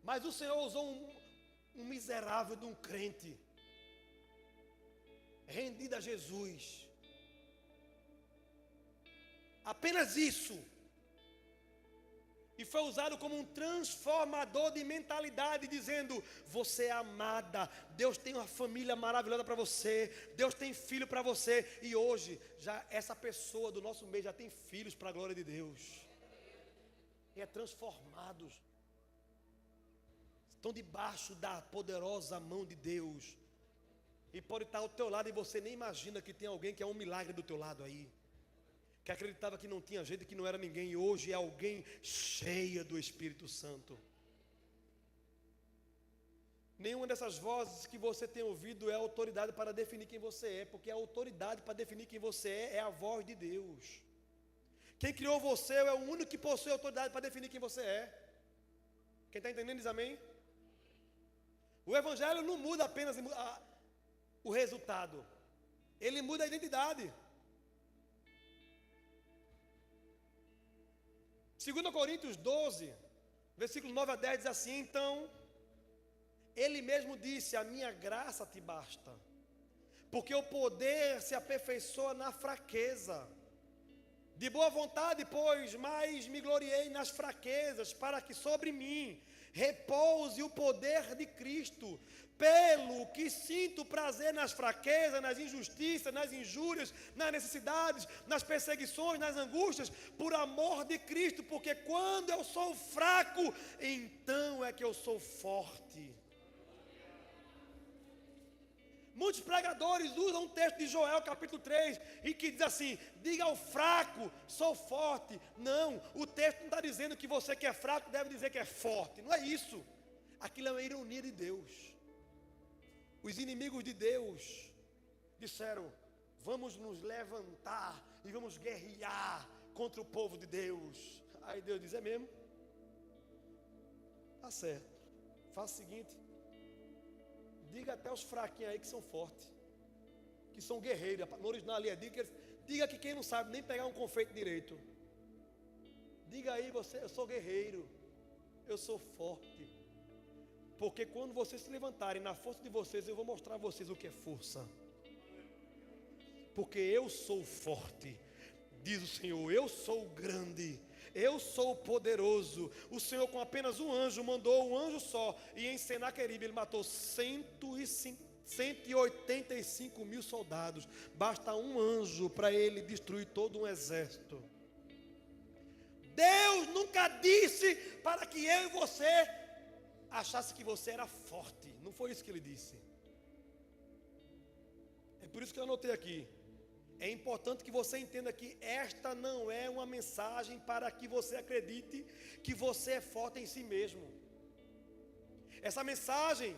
Mas o Senhor usou um miserável de um crente, rendido a Jesus. Apenas isso. E foi usado como um transformador de mentalidade, dizendo: você é amada, Deus tem uma família maravilhosa para você, Deus tem filho para você. E hoje, já essa pessoa do nosso meio já tem filhos para a glória de Deus. E é transformados. Estão debaixo da poderosa mão de Deus. E pode estar ao teu lado e você nem imagina que tem alguém que é um milagre do teu lado aí. Que acreditava que não tinha jeito, que não era ninguém, e hoje é alguém cheia do Espírito Santo. Nenhuma dessas vozes que você tem ouvido é autoridade para definir quem você é, porque a autoridade para definir quem você é a voz de Deus. Quem criou você é o único que possui autoridade para definir quem você é. Quem está entendendo diz amém? O Evangelho não muda apenas o resultado, ele muda a identidade. 2 Coríntios 12, versículo 9 a 10 diz assim: então, ele mesmo disse: a minha graça te basta, porque o poder se aperfeiçoa na fraqueza. De boa vontade, pois, mais me gloriei nas fraquezas, para que sobre mim repouse o poder de Cristo. Pelo que sinto prazer nas fraquezas, nas injustiças, nas injúrias, nas necessidades, nas perseguições, nas angústias, por amor de Cristo, porque quando eu sou fraco, então é que eu sou forte. Muitos pregadores usam um texto de Joel capítulo 3 e que diz assim: diga ao fraco, sou forte. Não, o texto não está dizendo que você que é fraco deve dizer que é forte. Não é isso. Aquilo é uma ironia de Deus. Os inimigos de Deus disseram: vamos nos levantar e vamos guerrear contra o povo de Deus. Aí Deus diz: é mesmo? Tá certo. Faça o seguinte: diga até os fraquinhos aí que são fortes, que são guerreiros. No original ali é diga que quem não sabe nem pegar um confeito direito. Diga aí, eu sou guerreiro, eu sou forte. Porque quando vocês se levantarem na força de vocês, eu vou mostrar a vocês o que é força. Porque eu sou forte, diz o Senhor, eu sou grande. Eu sou poderoso. O Senhor com apenas um anjo mandou um anjo só. E em Senaqueribe ele matou 185 mil soldados. Basta um anjo para ele destruir todo um exército. Deus nunca disse para que eu e você achasse que você era forte. Não foi isso que ele disse. É por isso que eu anotei aqui. É importante que você entenda que esta não é uma mensagem para que você acredite que você é forte em si mesmo. Essa mensagem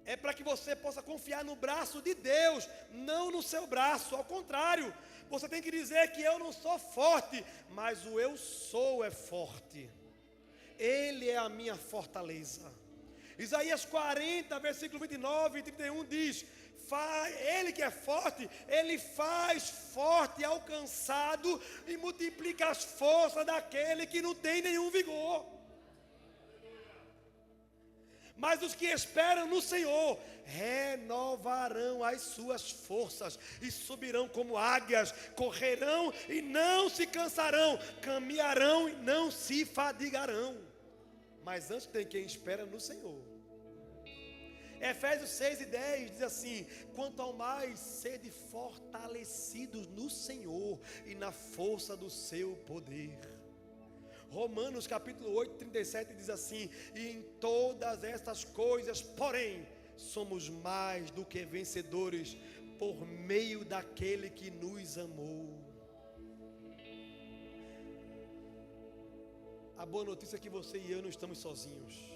é para que você possa confiar no braço de Deus, não no seu braço. Ao contrário, você tem que dizer que eu não sou forte, mas o eu sou é forte. Ele é a minha fortaleza. Isaías 40, versículo 29 e 31 diz: ele que é forte, ele faz forte ao cansado e multiplica as forças daquele que não tem nenhum vigor. Mas os que esperam no Senhor renovarão as suas forças e subirão como águias, correrão e não se cansarão, caminharão e não se fadigarão. Mas antes tem quem espera no Senhor. Efésios 6:10 diz assim: quanto ao mais sede fortalecidos no Senhor e na força do seu poder. Romanos capítulo 8:37 diz assim: e em todas estas coisas, porém, somos mais do que vencedores por meio daquele que nos amou. A boa notícia é que você e eu não estamos sozinhos.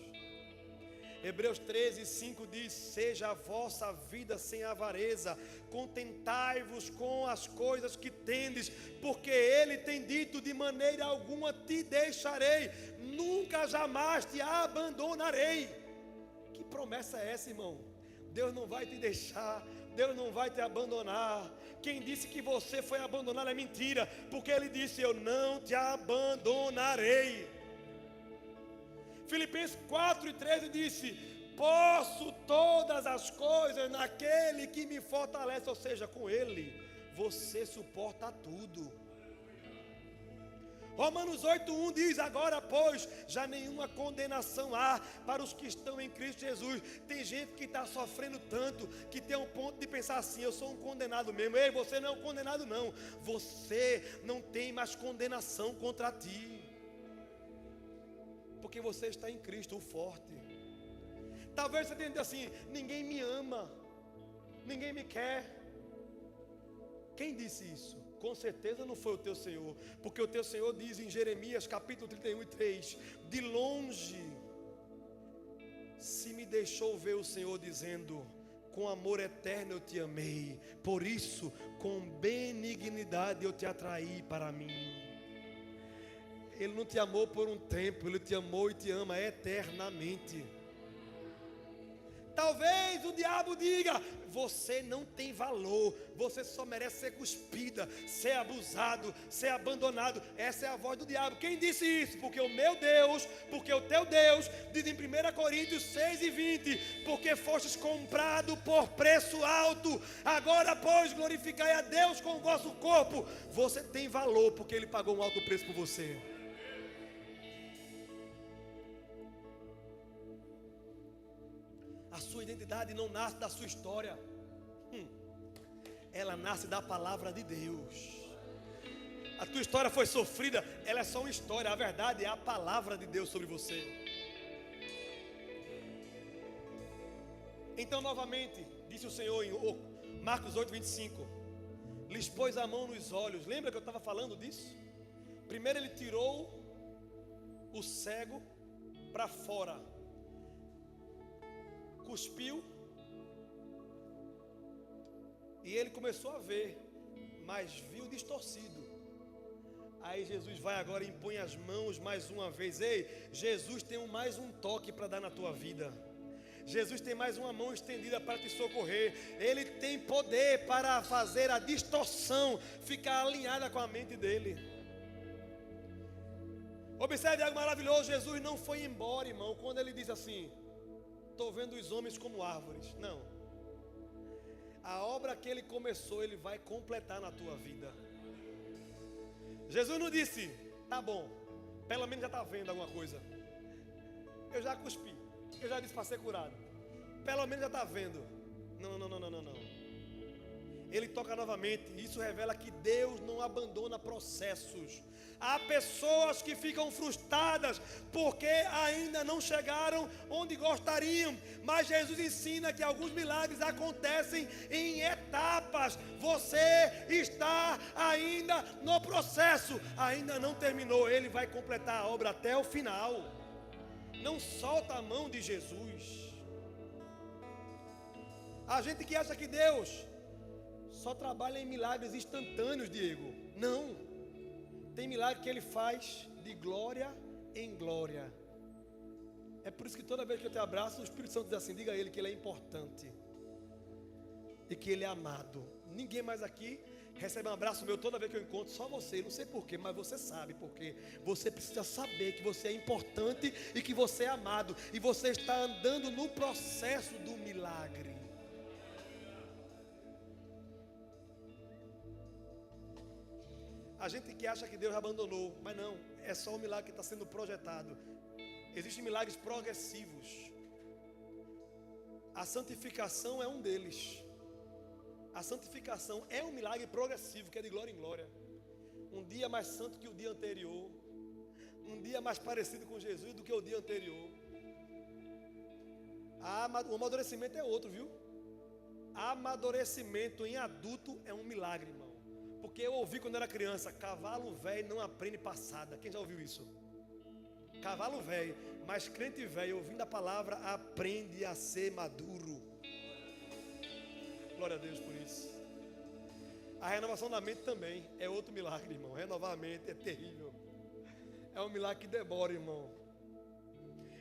Hebreus 13:5 diz: seja a vossa vida sem avareza, contentai-vos com as coisas que tendes, porque ele tem dito: de maneira alguma te deixarei, nunca jamais te abandonarei. Que promessa é essa, irmão? Deus não vai te deixar, Deus não vai te abandonar. Quem disse que você foi abandonado é mentira, porque ele disse: eu não te abandonarei. Filipenses 4:13 disse: posso todas as coisas naquele que me fortalece. Ou seja, com ele você suporta tudo. Romanos 8:1 diz: agora pois já nenhuma condenação há para os que estão em Cristo Jesus. Tem gente que está sofrendo tanto que tem um ponto de pensar assim: eu sou um condenado mesmo. Ei, você não é um condenado não. Você não tem mais condenação contra ti, porque você está em Cristo, o forte. Talvez você tenha dito assim: ninguém me ama, ninguém me quer. Quem disse isso? Com certeza não foi o teu Senhor, porque o teu Senhor diz em Jeremias capítulo 31:3: de longe se me deixou ver o Senhor dizendo: com amor eterno eu te amei, por isso com benignidade eu te atraí para mim. Ele não te amou por um tempo, ele te amou e te ama eternamente. Talvez o diabo diga: você não tem valor, você só merece ser cuspida, ser abusado, ser abandonado. Essa é a voz do diabo. Quem disse isso? Porque o meu Deus, porque o teu Deus, diz em 1 Coríntios 6:20: porque fostes comprado por preço alto. Agora pois glorificai a Deus com o vosso corpo. Você tem valor porque ele pagou um alto preço por você. A sua identidade não nasce da sua história, ela nasce da palavra de Deus. A tua história foi sofrida, ela é só uma história, a verdade é a palavra de Deus sobre você. Então novamente, disse o Senhor em Marcos 8, 25, lhes pôs a mão nos olhos. Lembra que eu estava falando disso? Primeiro ele tirou o cego para fora, cuspiu, e ele começou a ver, mas viu distorcido. Aí Jesus vai agora e impõe as mãos mais uma vez. Ei, Jesus tem mais um toque para dar na tua vida. Jesus tem mais uma mão estendida para te socorrer. Ele tem poder para fazer a distorção ficar alinhada com a mente dele. Observe algo maravilhoso. Jesus não foi embora, irmão, quando ele diz assim: estou vendo os homens como árvores. Não. A obra que ele começou, ele vai completar na tua vida. Jesus não disse: tá bom, pelo menos já está vendo alguma coisa. Eu já cuspi, eu já disse para ser curado. Pelo menos já está vendo. Não. Ele toca novamente. Isso revela que Deus não abandona processos. Há pessoas que ficam frustradas porque ainda não chegaram onde gostariam. Mas Jesus ensina que alguns milagres acontecem em etapas. Você está ainda no processo, ainda não terminou. Ele vai completar a obra até o final. Não solta a mão de Jesus. A gente que acha que Deus só trabalha em milagres instantâneos, Diego. Não. Tem milagre que Ele faz de glória em glória. É por isso que toda vez que eu te abraço, o Espírito Santo diz assim: diga a Ele que Ele é importante e que Ele é amado. Ninguém mais aqui recebe um abraço meu toda vez que eu encontro, só você. Não sei porquê, mas você sabe porquê. Você precisa saber que você é importante e que você é amado. E você está andando no processo do milagre. A gente que acha que Deus abandonou, mas não, é só um milagre que está sendo projetado. Existem milagres progressivos. A santificação é um deles. A santificação é um milagre progressivo, que é de glória em glória. Um dia mais santo que o dia anterior. Um dia mais parecido com Jesus do que o dia anterior. O amadurecimento é outro, viu? Amadurecimento em adulto é um milagre, irmão. Porque eu ouvi quando era criança: cavalo velho não aprende passada. Quem já ouviu isso? Cavalo velho, mas crente velho, ouvindo a palavra, aprende a ser maduro. Glória a Deus por isso. A renovação da mente também é outro milagre, irmão. Renovar a mente é terrível. É um milagre que demora, irmão.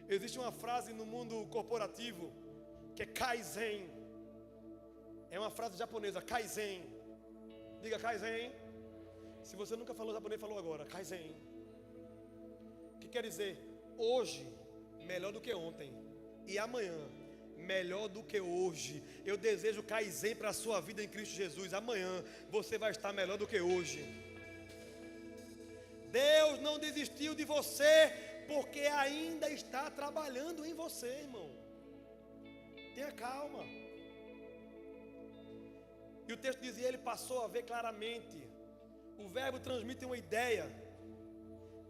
Existe uma frase no mundo corporativo que é Kaizen. É uma frase japonesa, Kaizen. Diga Kaizen. Se você nunca falou japonês, falou agora, Kaizen. O que quer dizer? Hoje, melhor do que ontem. E amanhã, melhor do que hoje. Eu desejo Kaizen para a sua vida em Cristo Jesus. Amanhã, você vai estar melhor do que hoje. Deus não desistiu de você, porque ainda está trabalhando em você, irmão. Tenha calma. E o texto dizia: ele passou a ver claramente. O verbo transmite uma ideia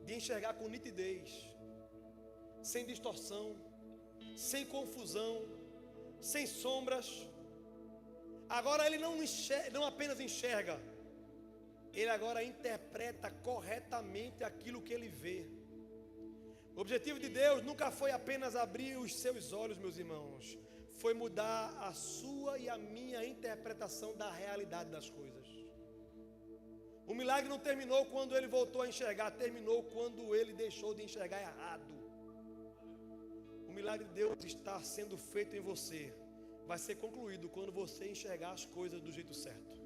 de enxergar com nitidez, sem distorção, sem confusão, sem sombras. Agora ele não apenas enxerga, ele agora interpreta corretamente aquilo que ele vê. O objetivo de Deus nunca foi apenas abrir os seus olhos, meus irmãos. Foi mudar a sua e a minha interpretação da realidade das coisas. O milagre não terminou quando ele voltou a enxergar, terminou quando ele deixou de enxergar errado. O milagre de Deus está sendo feito em você. Vai ser concluído quando você enxergar as coisas do jeito certo.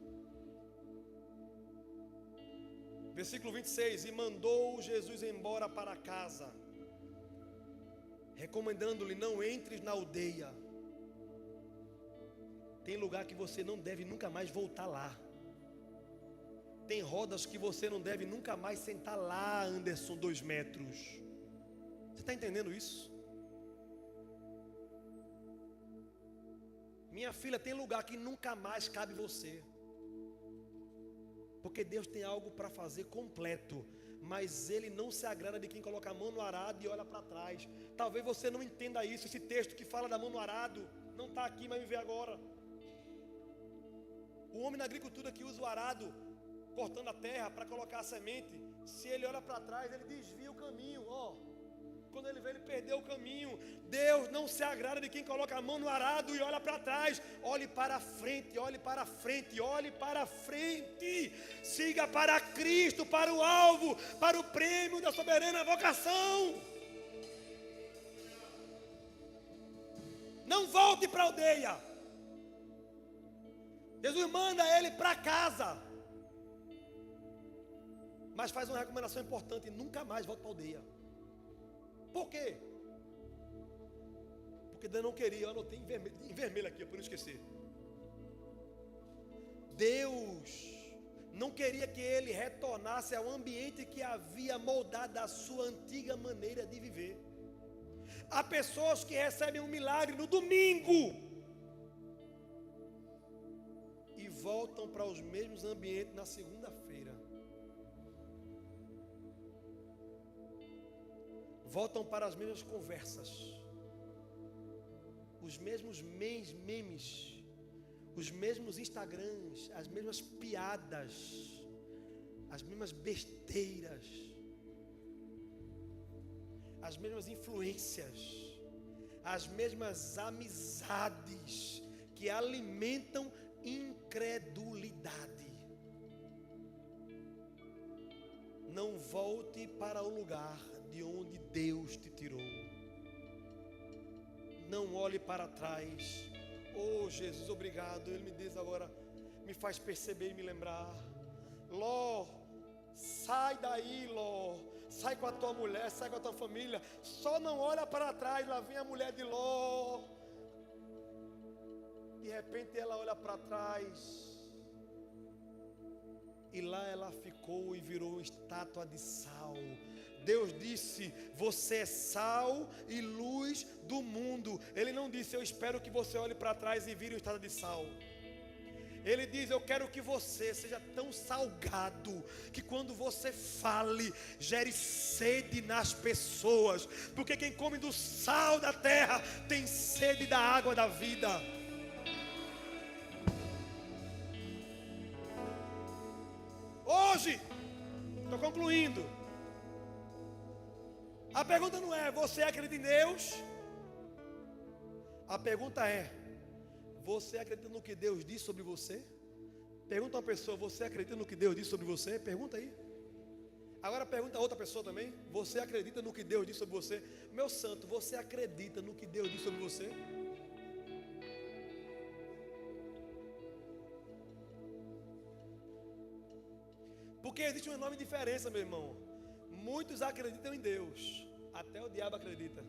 Versículo 26: e mandou Jesus embora para casa, recomendando-lhe: não entres na aldeia. Tem lugar que você não deve nunca mais voltar lá. Tem rodas que você não deve nunca mais sentar lá, Anderson, 2 metros. Você está entendendo isso? Minha filha, tem lugar que nunca mais cabe você. Porque Deus tem algo para fazer completo. Mas Ele não se agrada de quem coloca a mão no arado e olha para trás. Talvez você não entenda isso. Esse texto que fala da mão no arado Não está aqui, mas me vê agora. O homem na agricultura que usa o arado, cortando a terra para colocar a semente, se ele olha para trás, ele desvia o caminho, ó. Quando ele vê, ele perdeu o caminho. Deus não se agrada de quem coloca a mão no arado e olha para trás. Olhe para frente, olhe para frente, olhe para frente. Siga para Cristo, para o alvo, para o prêmio da soberana vocação. Não volte para a aldeia. Jesus manda ele para casa. Mas faz uma recomendação importante: nunca mais volte para a aldeia. Por quê? Porque Deus não queria, eu anotei em vermelho aqui, para não esquecer. Deus não queria que ele retornasse ao ambiente que havia moldado a sua antiga maneira de viver. Há pessoas que recebem um milagre no domingo e voltam para os mesmos ambientes na segunda-feira. Voltam para as mesmas conversas, os mesmos memes, os mesmos Instagrams, as mesmas piadas, as mesmas besteiras, as mesmas influências, as mesmas amizades que alimentam incredulidade. Não volte para o lugar de onde Deus te tirou. Não olhe para trás. Oh Jesus, obrigado. Ele me diz agora, me faz perceber e me lembrar. Ló, sai daí, Ló. Sai com a tua mulher, sai com a tua família. Só não olha para trás. Lá vem a mulher de Ló. De repente ela olha para trás. E lá ela ficou e virou estátua de sal. Deus disse: você é sal e luz do mundo. Ele não disse: eu espero que você olhe para trás e vire uma estátua de sal. Ele diz: eu quero que você seja tão salgado que quando você fale, gere sede nas pessoas. Porque quem come do sal da terra tem sede da água da vida. Hoje, estou concluindo. A pergunta não é: você acredita em Deus? A pergunta é: você acredita no que Deus diz sobre você? Pergunta a uma pessoa: você acredita no que Deus diz sobre você? Pergunta aí. Agora pergunta a outra pessoa também: você acredita no que Deus diz sobre você? Meu santo, você acredita no que Deus diz sobre você? Porque existe uma enorme diferença, meu irmão. Muitos acreditam em Deus, até o diabo acredita.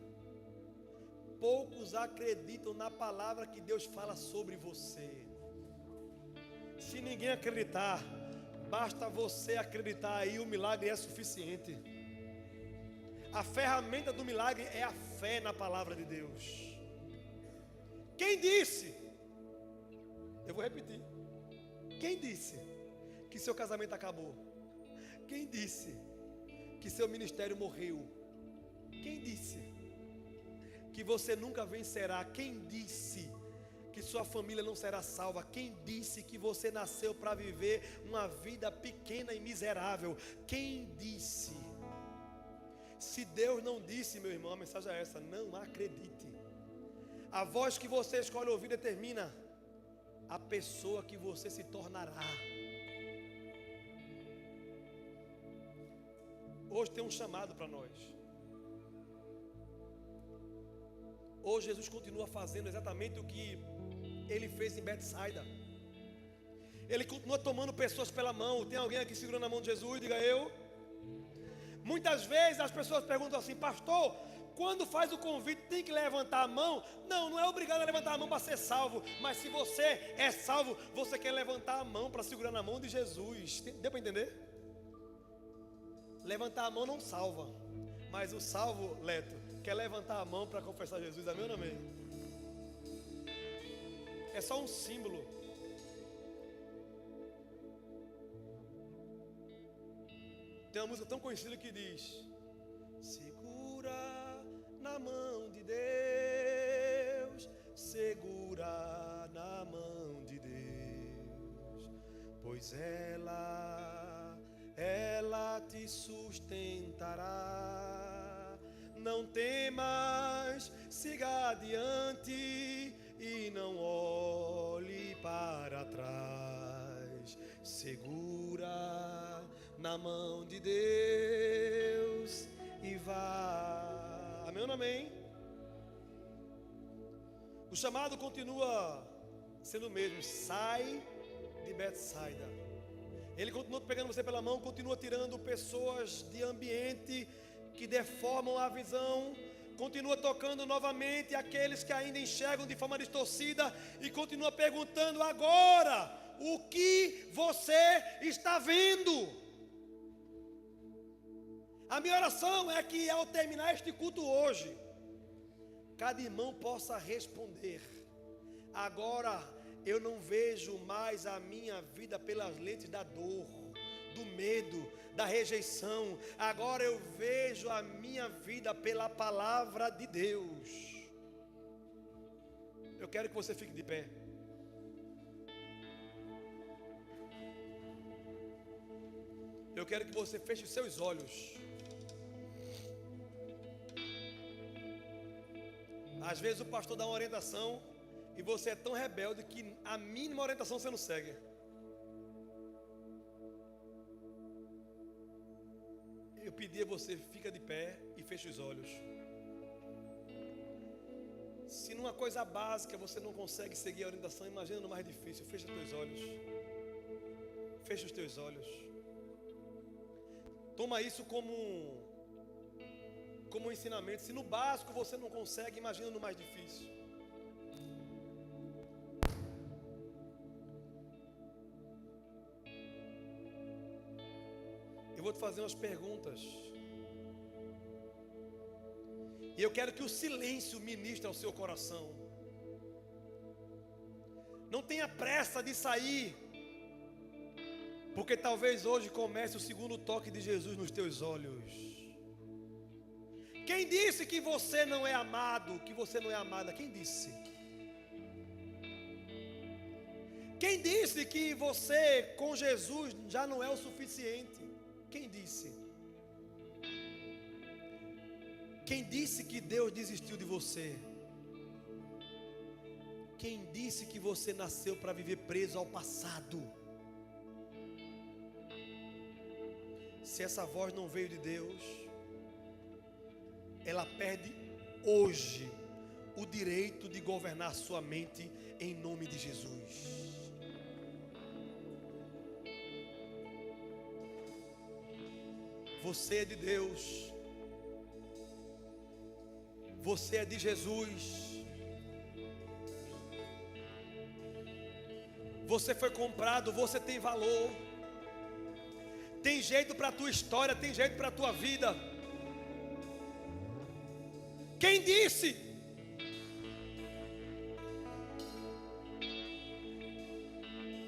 Poucos acreditam na palavra que Deus fala sobre você. Se ninguém acreditar, basta você acreditar aí, o milagre é suficiente. A ferramenta do milagre é a fé na palavra de Deus. Quem disse? Eu vou repetir. Quem disse que seu casamento acabou? Quem disse que seu ministério morreu? Quem disse que você nunca vencerá? Quem disse que sua família não será salva? Quem disse que você nasceu para viver uma vida pequena e miserável? Quem disse? Se Deus não disse, meu irmão, a mensagem é essa: não acredite. A voz que você escolhe ouvir determina a pessoa que você se tornará. Hoje tem um chamado para nós. Hoje Jesus continua fazendo exatamente o que Ele fez em Betsaida. Ele continua tomando pessoas pela mão. Tem alguém aqui segurando a mão de Jesus? Diga eu. Muitas vezes as pessoas perguntam assim: pastor, quando faz o convite tem que levantar a mão? Não, não é obrigado a levantar a mão para ser salvo. Mas se você é salvo, você quer levantar a mão para segurar na mão de Jesus. Deu para entender? Levantar a mão não salva, mas o salvo, Leto, quer levantar a mão para confessar Jesus. Amém ou não amém? É só um símbolo. Tem uma música tão conhecida que diz: segura na mão de Deus, segura pois ela te sustentará. Não temas, siga adiante e não olhe para trás. Segura na mão de Deus e vá. Amém ou não amém? O chamado continua sendo o mesmo. Sai de Betsaida. Ele continua pegando você pela mão, continua tirando pessoas de ambiente que deformam a visão, continua tocando novamente aqueles que ainda enxergam de forma distorcida e continua perguntando agora: o que você está vendo? A minha oração é que ao terminar este culto hoje, cada irmão possa responder: agora eu não vejo mais a minha vida pelas lentes da dor, do medo, da rejeição. Agora eu vejo a minha vida pela palavra de Deus. Eu quero que você fique de pé. Eu quero que você feche os seus olhos. Às vezes o pastor dá uma orientação e você é tão rebelde que a mínima orientação você não segue. Eu pedi a você, fica de pé e feche os olhos. Se numa coisa básica você não consegue seguir a orientação, imagina no mais difícil. Fecha os teus olhos. Fecha os teus olhos. Toma isso como um ensinamento. Se no básico você não consegue, imagina no mais difícil. Eu vou te fazer umas perguntas. E eu quero que o silêncio ministre ao seu coração. Não tenha pressa de sair, porque talvez hoje comece o segundo toque de Jesus nos teus olhos. Quem disse que você não é amado, que você não é amada? Quem disse? Quem disse que você com Jesus já não é o suficiente? Quem disse? Quem disse que Deus desistiu de você? Quem disse que você nasceu para viver preso ao passado? Se essa voz não veio de Deus, ela perde hoje o direito de governar sua mente em nome de Jesus. Você é de Deus. Você é de Jesus. Você foi comprado, você tem valor. Tem jeito para a tua história, tem jeito para a tua vida. Quem disse?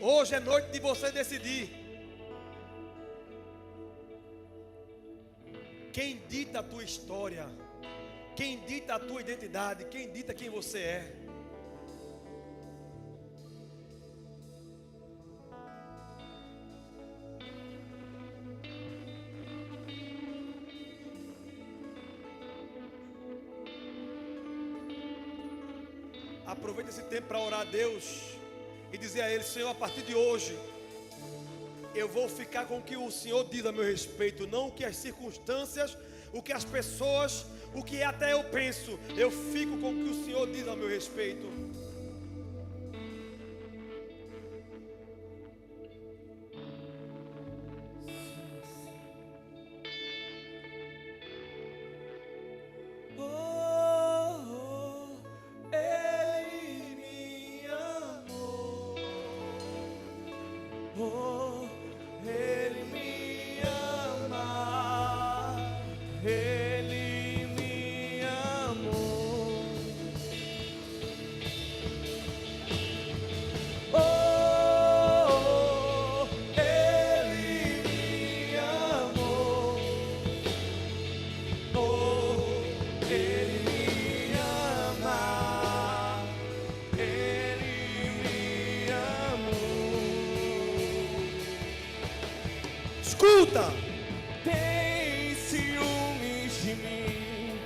Hoje é noite de você decidir. Quem dita a tua história? Quem dita a tua identidade? Quem dita quem você é? Aproveita esse tempo para orar a Deus e dizer a Ele: Senhor, a partir de hoje eu vou ficar com o que o Senhor diz a meu respeito, não o que as circunstâncias, o que as pessoas, o que até eu penso. Eu fico com o que o Senhor diz a meu respeito. Escuta. Tem ciúmes de mim.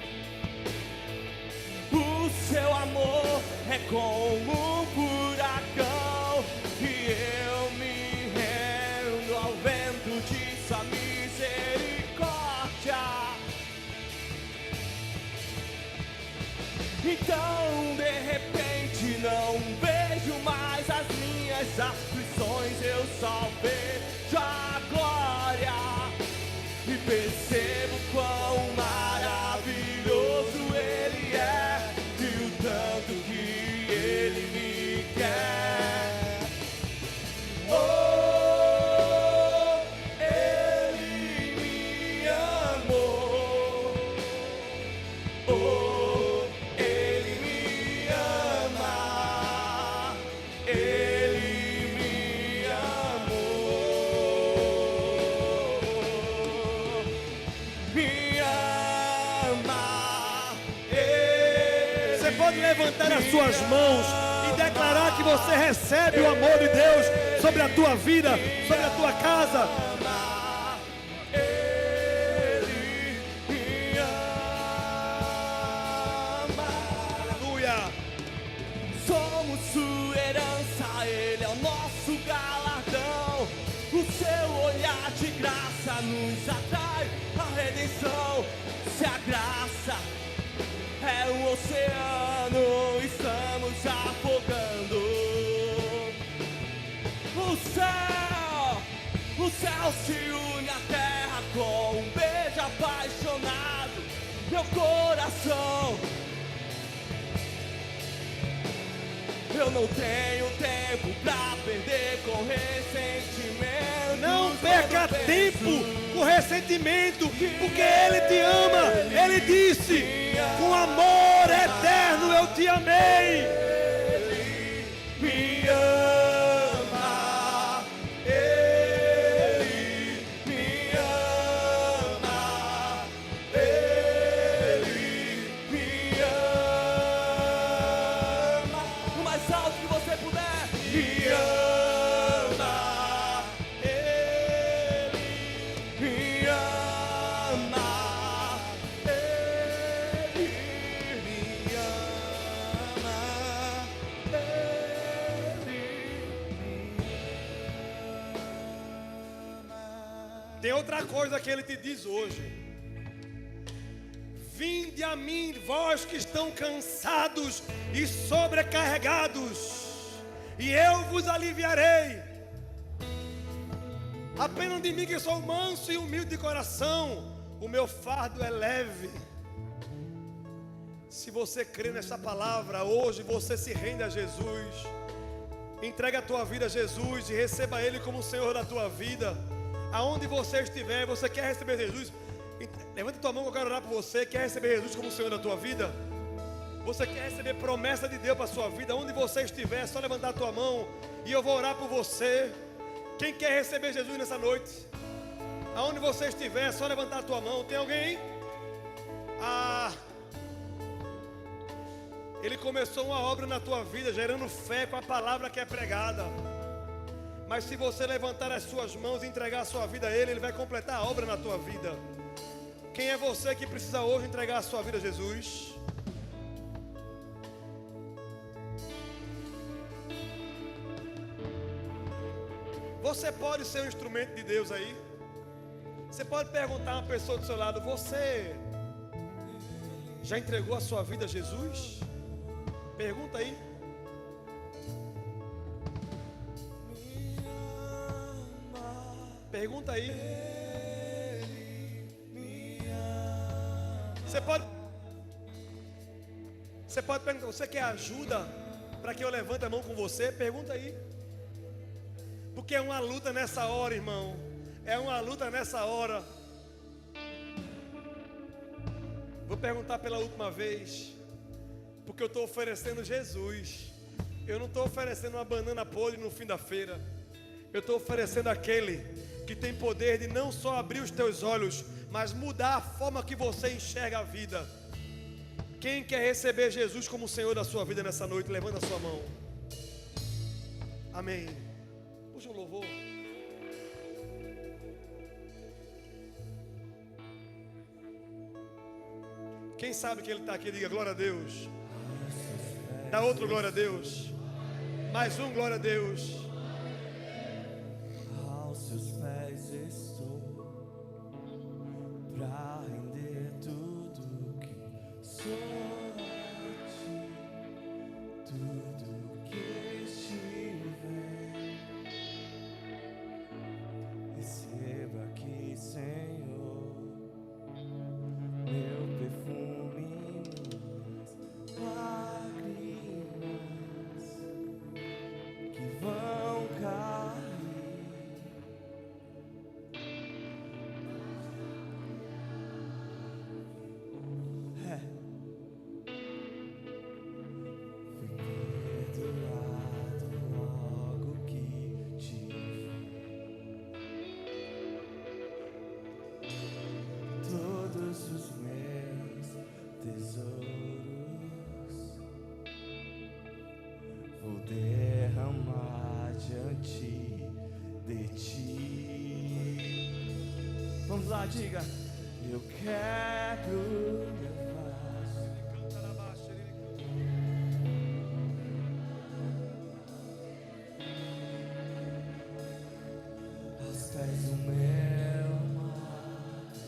O seu amor é como um furacão e eu me rendo ao vento de sua misericórdia. Então de repente não vejo mais as minhas aflições, eu só vejo a glória e percebo quão maravilhoso Ele é e o tanto que Ele me quer. Oh, Ele me amou. Oh, Ele me ama. Ele me amou. Me ama. Você pode levantar as suas mãos e declarar que você recebe o amor de Deus sobre a tua vida, sobre a tua casa. Ele me ama. Aleluia. Somos sua herança, Ele é o nosso galardão. O seu olhar de graça nos atrai a redenção. Se a graça é um oceano, estamos afogando. O céu se une à terra com um beijo apaixonado. Meu coração, eu não tenho tempo pra perder com ressentimento. Não perca tempo com ressentimento, porque Ele te ama. Ele disse: com amor eterno eu te amei. Ele me ama. Ele me ama. Ele me ama. O mais alto que você puder. Me ama. Ele me ama. Ele me ama. Tem outra coisa que Ele te diz hoje: vinde a mim, vós que estão cansados e sobrecarregados, e eu vos aliviarei. Aprendam de mim que sou manso e humilde de coração, o meu fardo é leve. Se você crê nessa palavra, hoje você se rende a Jesus. Entrega a tua vida a Jesus e receba Ele como o Senhor da tua vida. Aonde você estiver, você quer receber Jesus? Levanta tua mão que eu quero orar por você. Quer receber Jesus como o Senhor da tua vida? Você quer receber promessa de Deus para a sua vida? Onde você estiver, é só levantar a tua mão e eu vou orar por você. Quem quer receber Jesus nessa noite? Aonde você estiver, é só levantar a tua mão. Tem alguém? Ele começou uma obra na tua vida, gerando fé com a palavra que é pregada. Mas se você levantar as suas mãos e entregar a sua vida a Ele, Ele vai completar a obra na tua vida. Quem é você que precisa hoje entregar a sua vida a Jesus? Você pode ser um instrumento de Deus aí. Você pode perguntar a uma pessoa do seu lado: você já entregou a sua vida a Jesus? Pergunta aí. Pergunta aí. Você pode perguntar: você quer ajuda para que eu levante a mão com você? Pergunta aí. Porque é uma luta nessa hora, irmão. É uma luta nessa hora. Vou perguntar pela última vez. Porque eu estou oferecendo Jesus. Eu não estou oferecendo uma banana podre no fim da feira. Eu estou oferecendo aquele que tem poder de não só abrir os teus olhos, mas mudar a forma que você enxerga a vida. Quem quer receber Jesus como o Senhor da sua vida nessa noite, levanta a sua mão. Amém. Puxa o louvor. Quem sabe que Ele está aqui, diga glória a Deus. Dá outro glória a Deus. Mais um glória a Deus. Aos seus pés estou pra render tudo que sou a ti, tudo que estiver. Receba aqui, Senhor, meu perfume, minhas lágrimas que vão cair. Fui perdoado logo que te vi. Todos os meus tesouros vou derramar diante de ti. Vamos lá, diga. Eu quero levar aos pés do meu amado.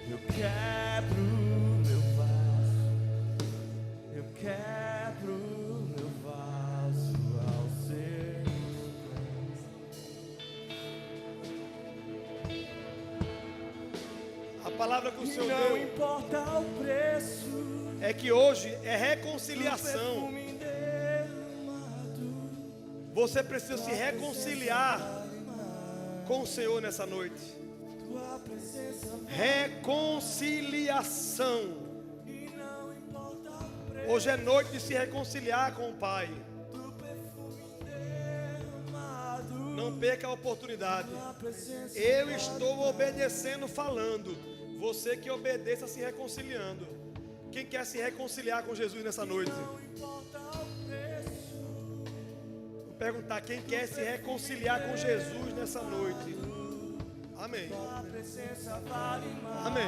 Eu quebro meu vaso, eu quebro meu vaso aos seus pés. A palavra que o Senhor Não deu importa o preço, é que hoje é reconciliação. perfume derramado, Você precisa se reconciliar com o Senhor nessa noite. tua presença Reconciliação. e não importa o preço, Hoje é noite de se reconciliar com o Pai. do perfume derramado, Não perca a oportunidade. tua presença Eu estou obedecendo, falando. Você que obedeça se reconciliando. Quem quer se reconciliar com Jesus nessa noite? não importa o preço, Vou perguntar, quem quer se reconciliar com Jesus nessa noite? Amém. tua presença vale mais. Amém.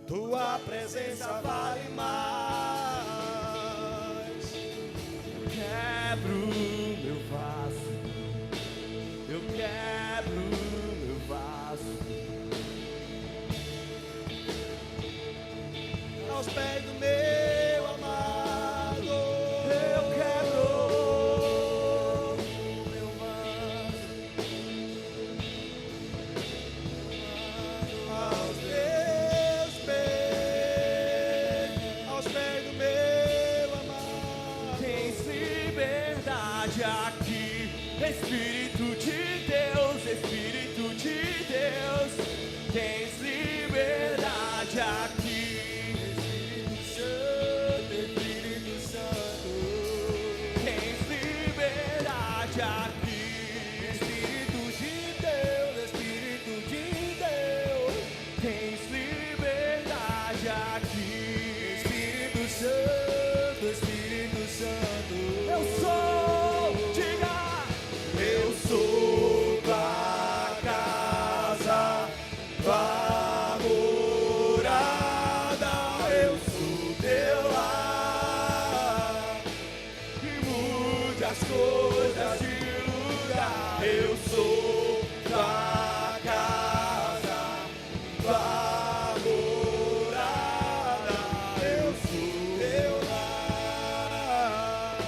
Tua presença vale mais. Quebro meu vaso, eu quebro meu vaso, Aos pés do meu amado. eu quebro meu vaso, Aos teus pés. Aos pés do meu amado. tens liberdade aqui, Espírito de Deus, Espírito de Deus, tens liberdade aqui. Espírito Santo, tens liberdade aqui. Espírito de Deus, Espírito de Deus, tens liberdade aqui. Espírito Santo, Espírito Santo, eu sou, diga, eu sou tua casa, tua morada, eu sou teu lar, e mude as coisas de lugar. Eu sou tua casa, tua morada, eu sou teu lar,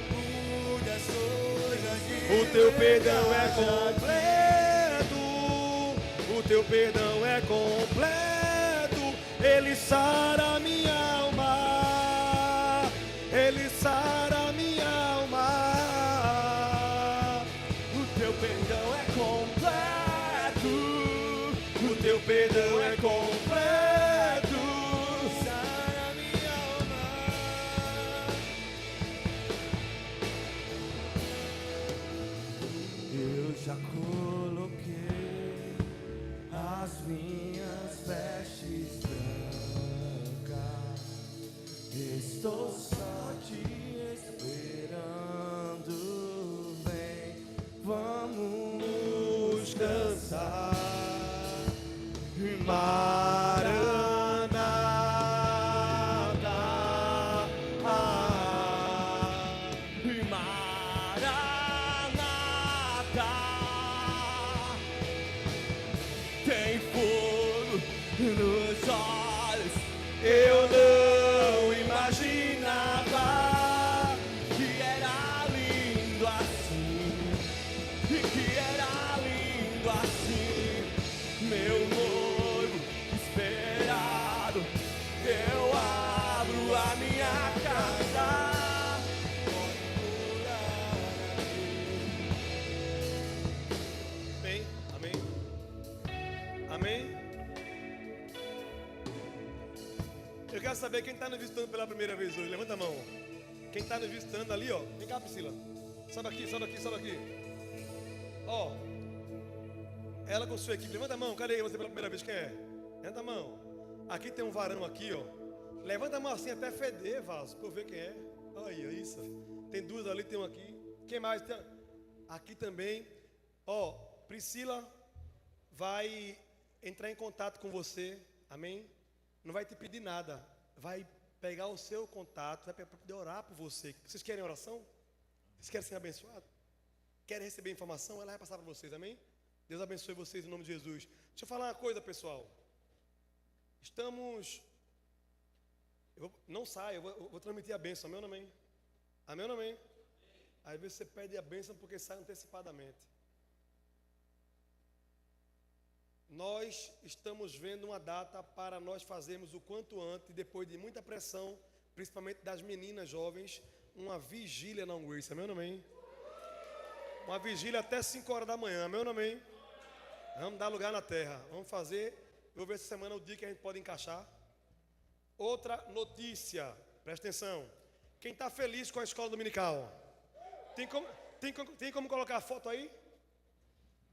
mude as coisas de O teu perdão é completo. O teu perdão é completo. Ele sara minha alma. Ele sara minha alma. O teu perdão é completo, O teu perdão é completo. sara minha alma. Eu já coloquei as minhas vestes brancas, estou só te esperando. Vem, vamos Vamos cantar. mais. saber quem está nos visitando pela primeira vez hoje. Levanta a mão. Quem está nos visitando ali, ó. Vem cá, Priscila. Sobe aqui, sobe aqui, sobe aqui. Ó. Ela com sua equipe. Levanta a mão. Cadê você pela primeira vez? Quem é? Levanta a mão. Aqui tem um varão aqui, ó. Levanta a mão assim até feder, vaso, para eu ver quem é. Olha isso. Tem duas ali, tem um aqui. Quem mais? Tem... Aqui também. Ó, Priscila vai entrar em contato com você. Amém? Não vai te pedir nada. Vai pegar o seu contato, vai poder orar por você. Vocês querem oração? Vocês querem ser abençoados? Querem receber informação? Ela vai passar para vocês, amém? Deus abençoe vocês em nome de Jesus. Deixa eu falar uma coisa, pessoal. Estamos... não saia, eu vou transmitir a bênção, amém ou não amém? Amém ou não amém? Às vezes você pede a bênção porque sai antecipadamente. Nós estamos vendo uma data para nós fazermos o quanto antes, depois de muita pressão, principalmente das meninas jovens, uma vigília na Grace, amém ou não amém? Uma vigília até 5 horas da manhã, amém ou não amém? Vamos dar lugar na terra, vamos fazer, eu vou ver essa semana o dia que a gente pode encaixar. Outra notícia, presta atenção, quem está feliz com a escola dominical? Tem como colocar a foto aí?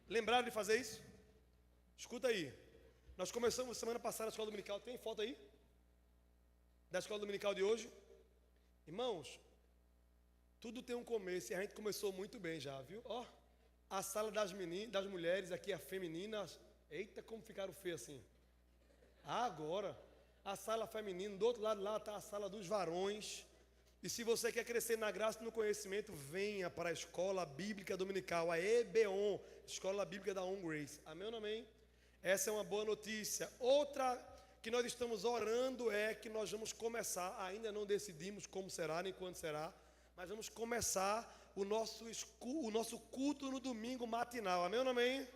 Lembraram de fazer isso? Escuta aí, nós começamos semana passada a escola dominical, tem foto aí? Da escola dominical de hoje? Irmãos, tudo tem um começo e a gente começou muito bem já, viu? Ó, a sala das mulheres, aqui a feminina, eita, como ficaram feias assim. Agora, a sala feminina, do outro lado lá está a sala dos varões. E se você quer crescer na graça e no conhecimento, venha para a escola bíblica dominical, a EBON, Escola Bíblica da On Grace. Amém ou não amém? Essa é uma boa notícia. Outra que nós estamos orando é que nós vamos começar, ainda não decidimos como será nem quando será, mas vamos começar o nosso culto no domingo matinal. Amém ou não amém?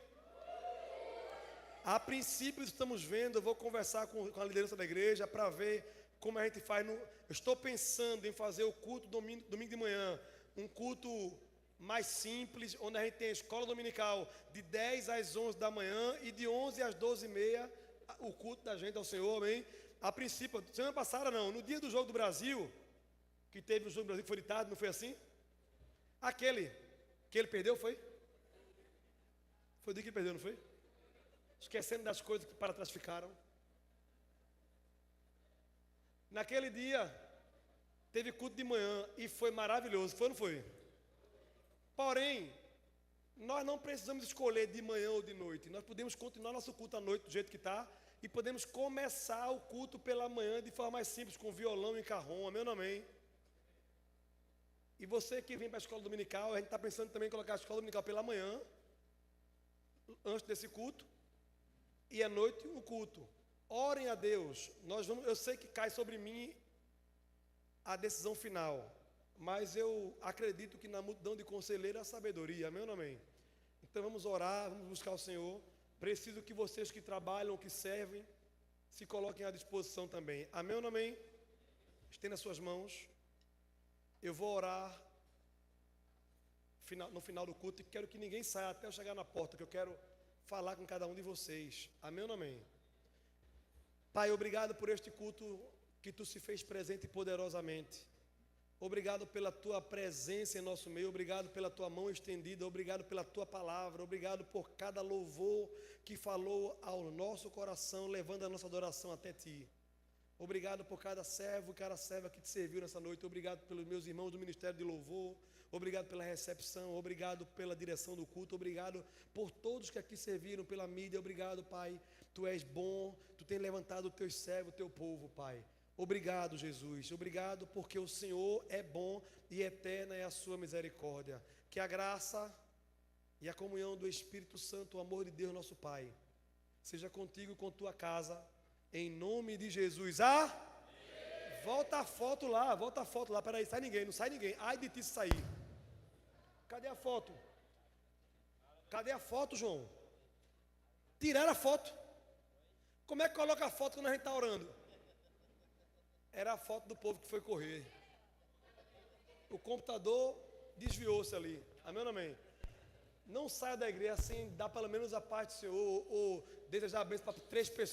A princípio estamos vendo, eu vou conversar com a liderança da igreja para ver como a gente faz. Eu estou pensando em fazer o culto domingo de manhã, um culto mais simples, onde a gente tem a escola dominical de 10 às 11 da manhã e de 11 às 12h30 o culto da gente ao Senhor, amém? A princípio, semana passada não, no dia do jogo do Brasil, que teve o jogo do Brasil que foi de tarde, não foi assim? Aquele que ele perdeu, foi? Foi o dia que ele perdeu, não foi? Esquecendo das coisas que para trás ficaram. Naquele dia, teve culto de manhã e foi maravilhoso, foi ou não foi? Porém, nós não precisamos escolher de manhã ou de noite. Nós podemos continuar nosso culto à noite do jeito que está e podemos começar o culto pela manhã de forma mais simples, com violão e carrom, amém ou não amém? E você que vem para a escola dominical, a gente está pensando também em colocar a escola dominical pela manhã, antes desse culto, e à noite o culto. Orem a Deus. Eu sei que cai sobre mim a decisão final, mas eu acredito que na multidão de conselheiros há sabedoria, amém ou não amém? Então vamos orar, vamos buscar o Senhor. Preciso que vocês que trabalham, que servem, se coloquem à disposição também, amém ou não amém? Estenda as suas mãos. Eu vou orar no final do culto e quero que ninguém saia até eu chegar na porta, que eu quero falar com cada um de vocês, amém ou não amém? Pai, obrigado por este culto que Tu se fez presente poderosamente. Obrigado pela Tua presença em nosso meio, obrigado pela Tua mão estendida, obrigado pela Tua palavra, obrigado por cada louvor que falou ao nosso coração, levando a nossa adoração até Ti. Obrigado por cada servo e cada serva que Te serviu nessa noite, obrigado pelos meus irmãos do Ministério de Louvor, obrigado pela recepção, obrigado pela direção do culto, obrigado por todos que aqui serviram, pela mídia, obrigado, Pai. Tu és bom, Tu tens levantado o Teu servo, o Teu povo, Pai. Obrigado, Jesus, obrigado porque o Senhor é bom e eterna é a sua misericórdia. Que a graça e a comunhão do Espírito Santo, o amor de Deus nosso Pai, seja contigo e com tua casa, em nome de Jesus. Volta a foto lá, peraí, não sai ninguém, ai de ti se sair. Cadê a foto? Cadê a foto, João? Tiraram a foto. Como é que coloca a foto quando a gente está orando? Era a foto do povo que foi correr. O computador desviou-se ali. Amém ou não amém? Não saia da igreja sem dar pelo menos a parte do Senhor ou desejar a bênção para 3 pessoas.